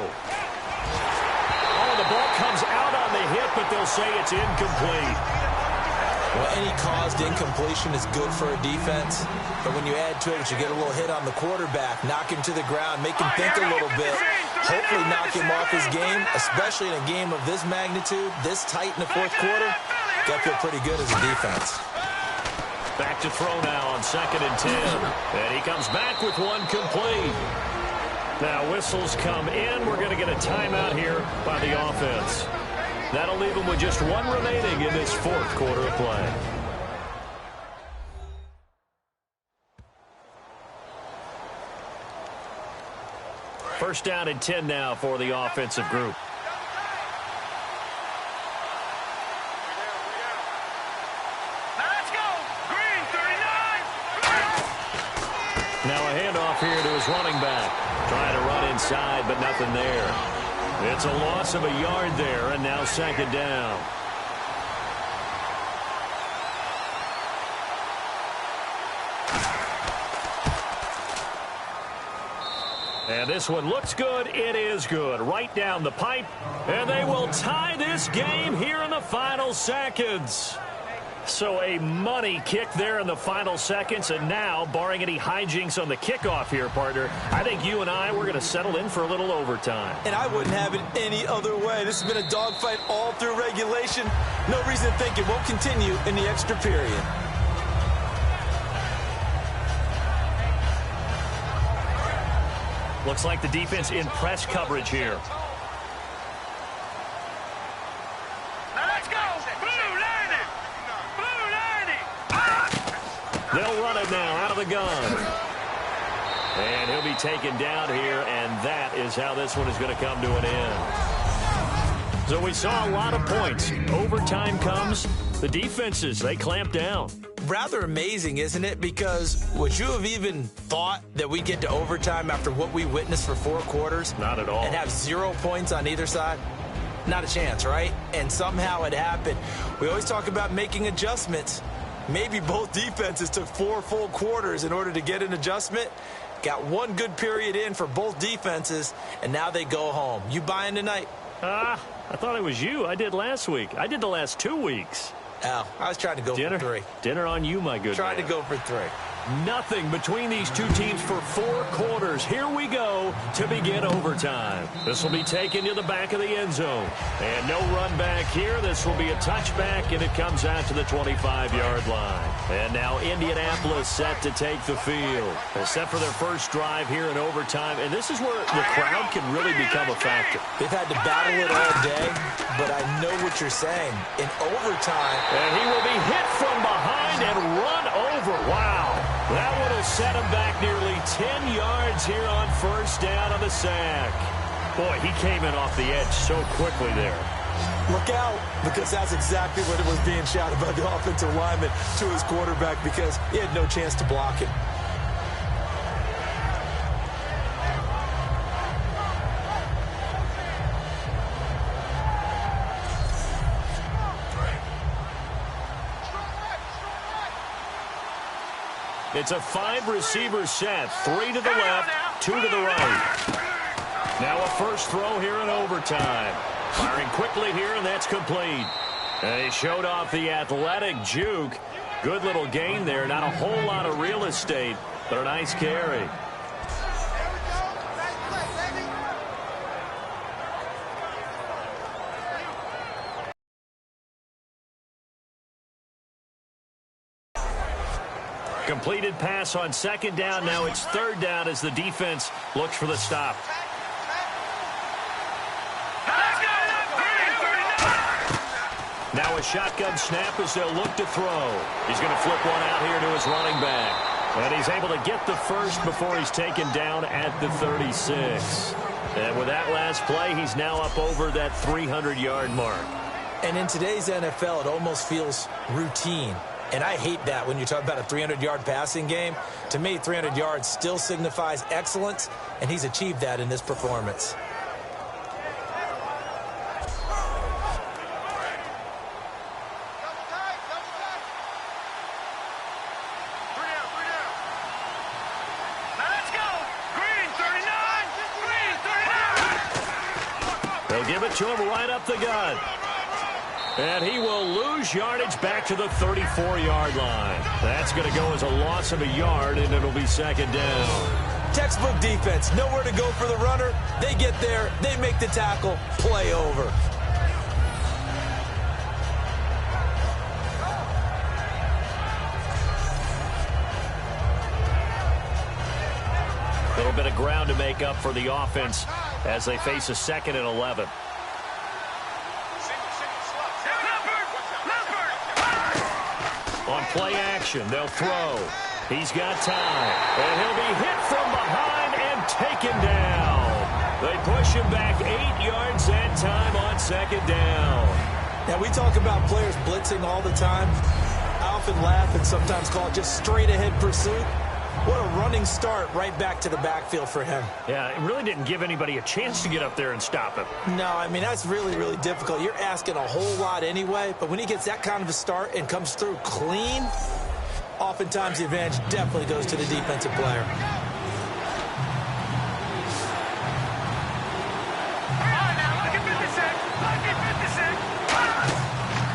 S2: Oh, the ball comes out on the hit, but they'll say it's incomplete.
S3: Well, any caused incompletion is good for a defense, but when you add to it, you get a little hit on the quarterback, knock him to the ground, make him think a little bit, hopefully knock him off his game, especially in a game of this magnitude, this tight in the fourth quarter. Got to feel pretty good as a defense.
S2: Back to throw now on 2nd and 10. And he comes back with one complete. Now whistles come in. We're going to get a timeout here by the offense. That'll leave them with just 1 remaining in this fourth quarter of play. First down and 10 now for the offensive group. Now a handoff here to his running back. Trying to run inside, but nothing there. It's a loss of a yard there, and now 2nd down. And this one looks good. It is good. Right down the pipe. And they will tie this game here in the final seconds. So a money kick there in the final seconds, and now, barring any hijinks on the kickoff here, partner, I think you and we're going to settle in for a little overtime.
S3: And I wouldn't have it any other way. This has been a dogfight all through regulation. No reason to think it won't continue in the extra period.
S2: Looks like the defense in press coverage here. They'll run it now out of the gun. And he'll be taken down here, and that is how this one is going to come to an end. So we saw a lot of points. Overtime comes. The defenses, they clamp down.
S3: Rather amazing, isn't it? Because would you have even thought that we get to overtime after what we witnessed for 4 quarters?
S2: Not at all.
S3: And have 0 points on either side? Not a chance, right? And somehow it happened. We always talk about making adjustments. Maybe both defenses took 4 full quarters in order to get an adjustment. Got 1 good period in for both defenses, and now they go home. You buying tonight?
S2: I thought it was you. I did last week. I did the last 2 weeks.
S3: Oh, I was trying to go for 3.
S2: Dinner on you, my good
S3: Trying
S2: man.
S3: to go for 3.
S2: Nothing between these 2 teams for 4 quarters. Here we go to begin overtime. This will be taken to the back of the end zone. And no run back here. This will be a touchback, and it comes out to the 25-yard line. And now Indianapolis set to take the field. They're set for their first drive here in overtime. And this is where the crowd can really become a factor.
S3: They've had to battle it all day, but I know what you're saying. In overtime.
S2: And he will be hit from behind and run over. Wow. That one will set him back nearly 10 yards here on first down on the sack. Boy, he came in off the edge so quickly there.
S3: Look out, because that's exactly what it was being shouted by the offensive lineman to his quarterback, because he had no chance to block it.
S2: It's a 5-receiver set. 3 to the left, 2 to the right. Now a first throw here in overtime. Firing quickly here, and that's complete. And he showed off the athletic juke. Good little gain there. Not a whole lot of real estate, but a nice carry. Completed pass on 2nd down. Now it's 3rd down as the defense looks for the stop. Now a shotgun snap as they'll look to throw. He's going to flip one out here to his running back. And he's able to get the first before he's taken down at the 36. And with that last play, he's now up over that 300-yard mark.
S3: And in today's NFL, it almost feels routine. And I hate that when you talk about a 300-yard passing game. To me, 300 yards still signifies excellence, and he's achieved that in this performance.
S2: They'll give it to him right up the gut. And he will lose yardage back to the 34-yard line. That's going to go as a loss of a yard, and it'll be second down.
S3: Textbook defense. Nowhere to go for the runner. They get there. They make the tackle. Play over.
S2: A little bit of ground to make up for the offense as they face a 2nd and 11. On play action, they'll throw. He's got time. And he'll be hit from behind and taken down. They push him back 8 yards that time on second down.
S3: Now, we talk about players blitzing all the time. I often laugh and sometimes call it just straight-ahead pursuit. What a running start right back to the backfield for him.
S2: Yeah, it really didn't give anybody a chance to get up there and stop him.
S3: No, I mean, that's really, really difficult. You're asking a whole lot anyway, but when he gets that kind of a start and comes through clean, oftentimes the advantage definitely goes to the defensive player.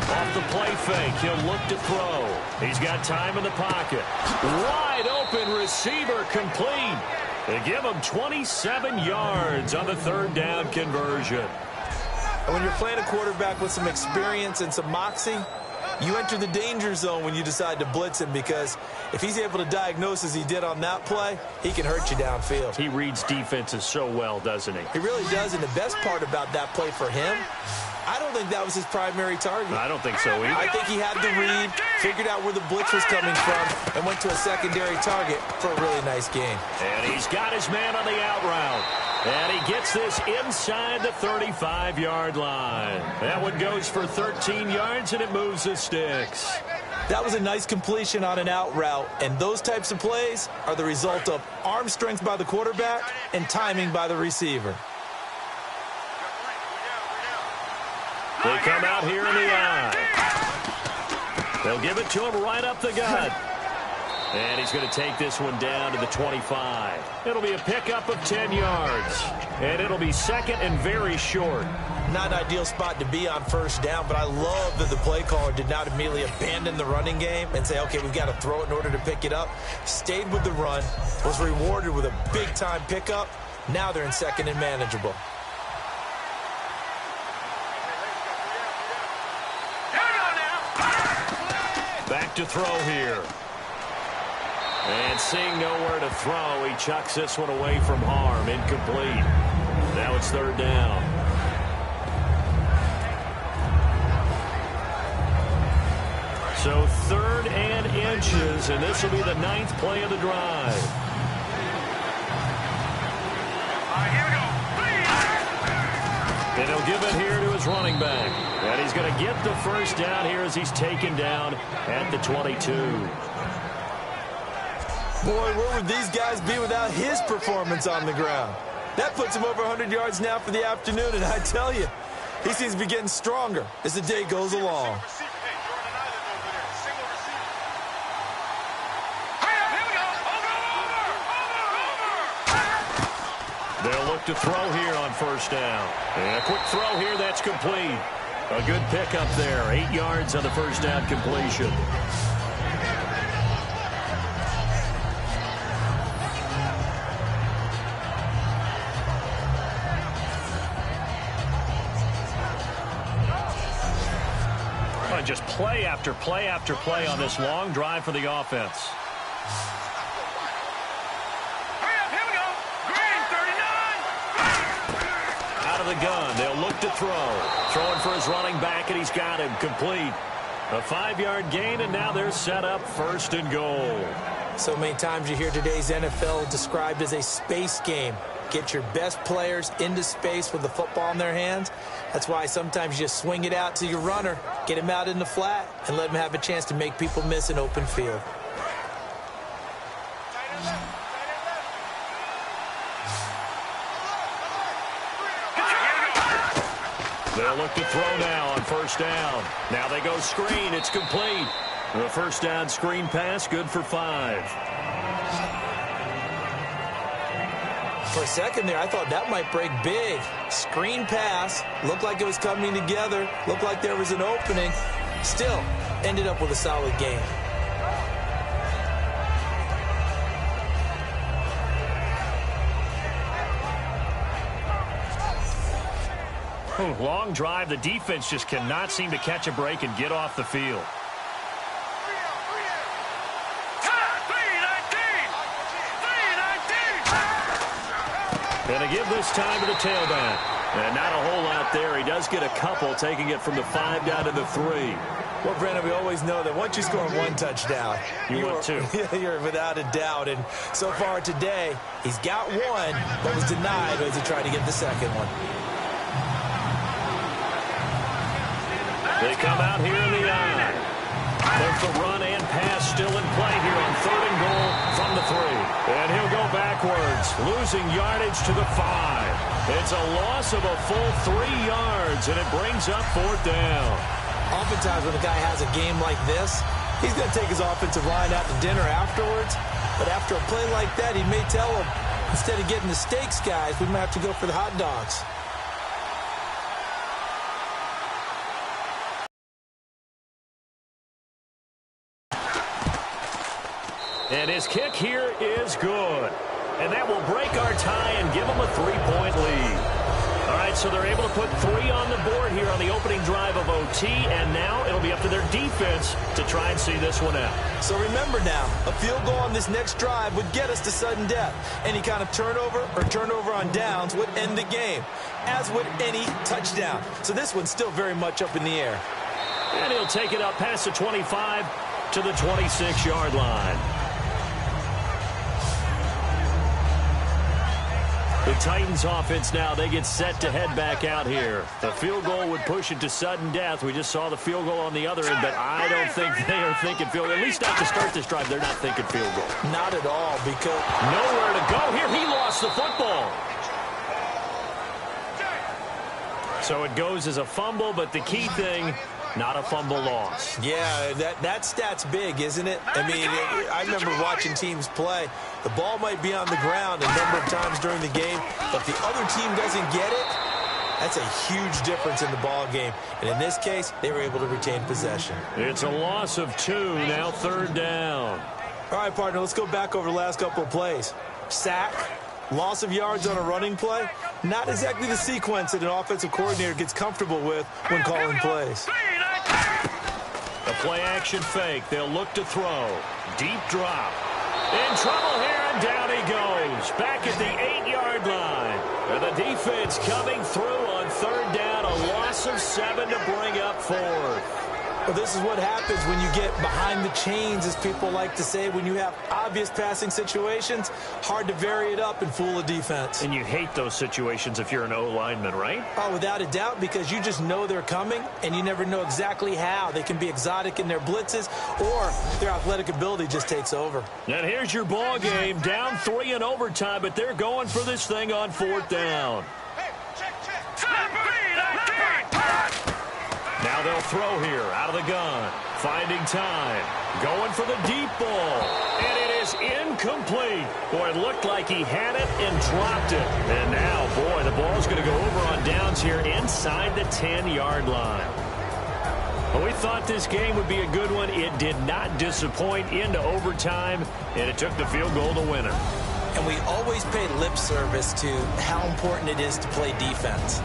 S2: Off the play fake, he'll look to throw. He's got time in the pocket. Wide open receiver complete. They give him 27 yards on the 3rd down conversion.
S3: And when you're playing a quarterback with some experience and some moxie, you enter the danger zone when you decide to blitz him, because if he's able to diagnose as he did on that play, he can hurt you downfield.
S2: He reads defenses so well, doesn't he?
S3: He really does, and the best part about that play for him, I don't think that was his primary target.
S2: I don't think so either.
S3: I think he had the read, figured out where the blitz was coming from, and went to a secondary target for a really nice game.
S2: And he's got his man on the out route. And he gets this inside the 35-yard line. That one goes for 13 yards, and it moves the sticks.
S3: That was a nice completion on an out route, and those types of plays are the result of arm strength by the quarterback and timing by the receiver.
S2: They come out here in the eye. They'll give it to him right up the gut. And he's going to take this one down to the 25. It'll be a pickup of 10 yards. And it'll be 2nd and very short.
S3: Not an ideal spot to be on 1st down, but I love that the play caller did not immediately abandon the running game and say, okay, we've got to throw it in order to pick it up. Stayed with the run, was rewarded with a big-time pickup. Now they're in 2nd and manageable.
S2: Back to throw here. And seeing nowhere to throw, he chucks this one away from harm. Incomplete. Now it's 3rd down. So 3rd and inches, and this will be the 9th play of the drive. And he'll give it here to his running back. And he's going to get the 1st down here as he's taken down at the 22.
S3: Boy, where would these guys be without his performance on the ground? That puts him over 100 yards now for the afternoon, and I tell you, he seems to be getting stronger as the day goes along.
S2: They'll look to throw here on 1st down. And a quick throw here, that's complete. A good pickup there. 8 yards on the 1st down completion. Just play after play after play on this long drive for the offense. Out of the gun, they'll look to throw. Throwing for his running back, and he's got him complete. A 5-yard gain, and now they're set up 1st and goal.
S3: So many times you hear today's NFL described as a space game. Get your best players into space with the football in their hands. That's why sometimes you just swing it out to your runner, get him out in the flat, and let him have a chance to make people miss an open field.
S2: They'll look to throw now on 1st down. Now they go screen. It's complete. The 1st down screen pass, good for 5.
S3: For a second there, I thought that might break big. Screen pass. Looked like it was coming together. Looked like there was an opening. Still, ended up with a solid game.
S2: Long drive. The defense just cannot seem to catch a break and get off the field. And to give this time to the tailback. And not a whole lot there. He does get a couple, taking it from the 5 down to the 3.
S3: Well, Brandon, we always know that once you score 1 touchdown,
S2: you're 2.
S3: You're without a doubt. And so far today, he's got 1, but was denied as he tried to get the second one.
S2: They come out here in the eye. Both the run and pass still in play here on 3rd and goal from the 3. And he'll go backwards, losing yardage to the 5. It's a loss of a full 3 yards, and it brings up 4th down.
S3: Oftentimes when a guy has a game like this, he's going to take his offensive line out to dinner afterwards. But after a play like that, he may tell him, instead of getting the steaks, guys, we might have to go for the hot dogs.
S2: And his kick here is good. And that will break our tie and give them a 3-point lead. All right, so they're able to put 3 on the board here on the opening drive of OT, and now it'll be up to their defense to try and see this one out.
S3: So remember now, a field goal on this next drive would get us to sudden death. Any kind of turnover or turnover on downs would end the game, as would any touchdown. So this one's still very much up in the air.
S2: And he'll take it up past the 25 to the 26-yard line. The Titans offense now, they get set to head back out here. The field goal would push it to sudden death. We just saw the field goal on the other end, but I don't think they are thinking field goal. At least not to start this drive, they're not thinking field goal.
S3: Not at all, because
S2: nowhere to go here. He lost the football. So it goes as a fumble, but the key thing, not a fumble loss.
S3: Yeah, that stat's big, isn't it? I mean, I remember watching teams play. The ball might be on the ground a number of times during the game, but if the other team doesn't get it, that's a huge difference in the ball game. And in this case, they were able to retain possession.
S2: It's a loss of 2, now 3rd down.
S3: All right, partner, let's go back over the last couple of plays. Sack, loss of yards on a running play, not exactly the sequence that an offensive coordinator gets comfortable with when calling plays.
S2: A play-action fake. They'll look to throw. Deep drop. In trouble here, and down he goes. Back at the 8-yard line. And the defense coming through on 3rd down. A loss of 7 to bring up 4th.
S3: Well, this is what happens when you get behind the chains, as people like to say. When you have obvious passing situations, hard to vary it up and fool a defense.
S2: And you hate those situations if you're an O-lineman, right?
S3: Oh, without a doubt, because you just know they're coming, and you never know exactly how. They can be exotic in their blitzes, or their athletic ability just takes over.
S2: And here's your ball game, down 3 in overtime, but they're going for this thing on 4th down. Now they'll throw here, out of the gun, finding time, going for the deep ball, and it is incomplete. Boy, it looked like he had it and dropped it. And now, boy, the ball's going to go over on downs here inside the 10-yard line. Well, we thought this game would be a good one. It did not disappoint into overtime, and it took the field goal to win it.
S3: And we always pay lip service to how important it is to play defense.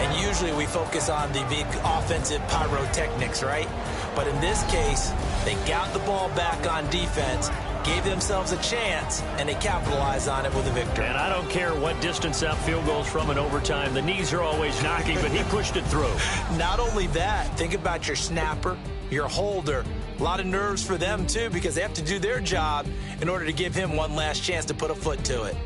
S3: And usually we focus on the big offensive pyrotechnics, right? But in this case, they got the ball back on defense, gave themselves a chance, and they capitalized on it with a victory.
S2: And I don't care what distance out field goals from in overtime. The knees are always knocking, but he pushed it through.
S3: Not only that, think about your snapper, your holder. A lot of nerves for them, too, because they have to do their job in order to give him one last chance to put a foot to it.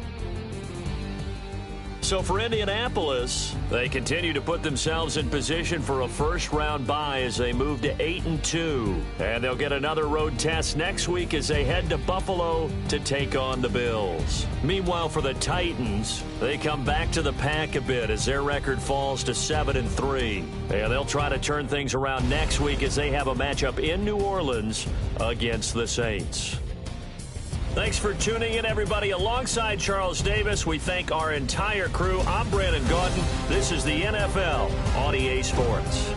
S2: So for Indianapolis, they continue to put themselves in position for a first-round bye as they move to 8-2. And they'll get another road test next week as they head to Buffalo to take on the Bills. Meanwhile, for the Titans, they come back to the pack a bit as their record falls to 7-3. And they'll try to turn things around next week as they have a matchup in New Orleans against the Saints. Thanks for tuning in, everybody. Alongside Charles Davis, we thank our entire crew. I'm Brandon Gaudin. This is the NFL on EA Sports.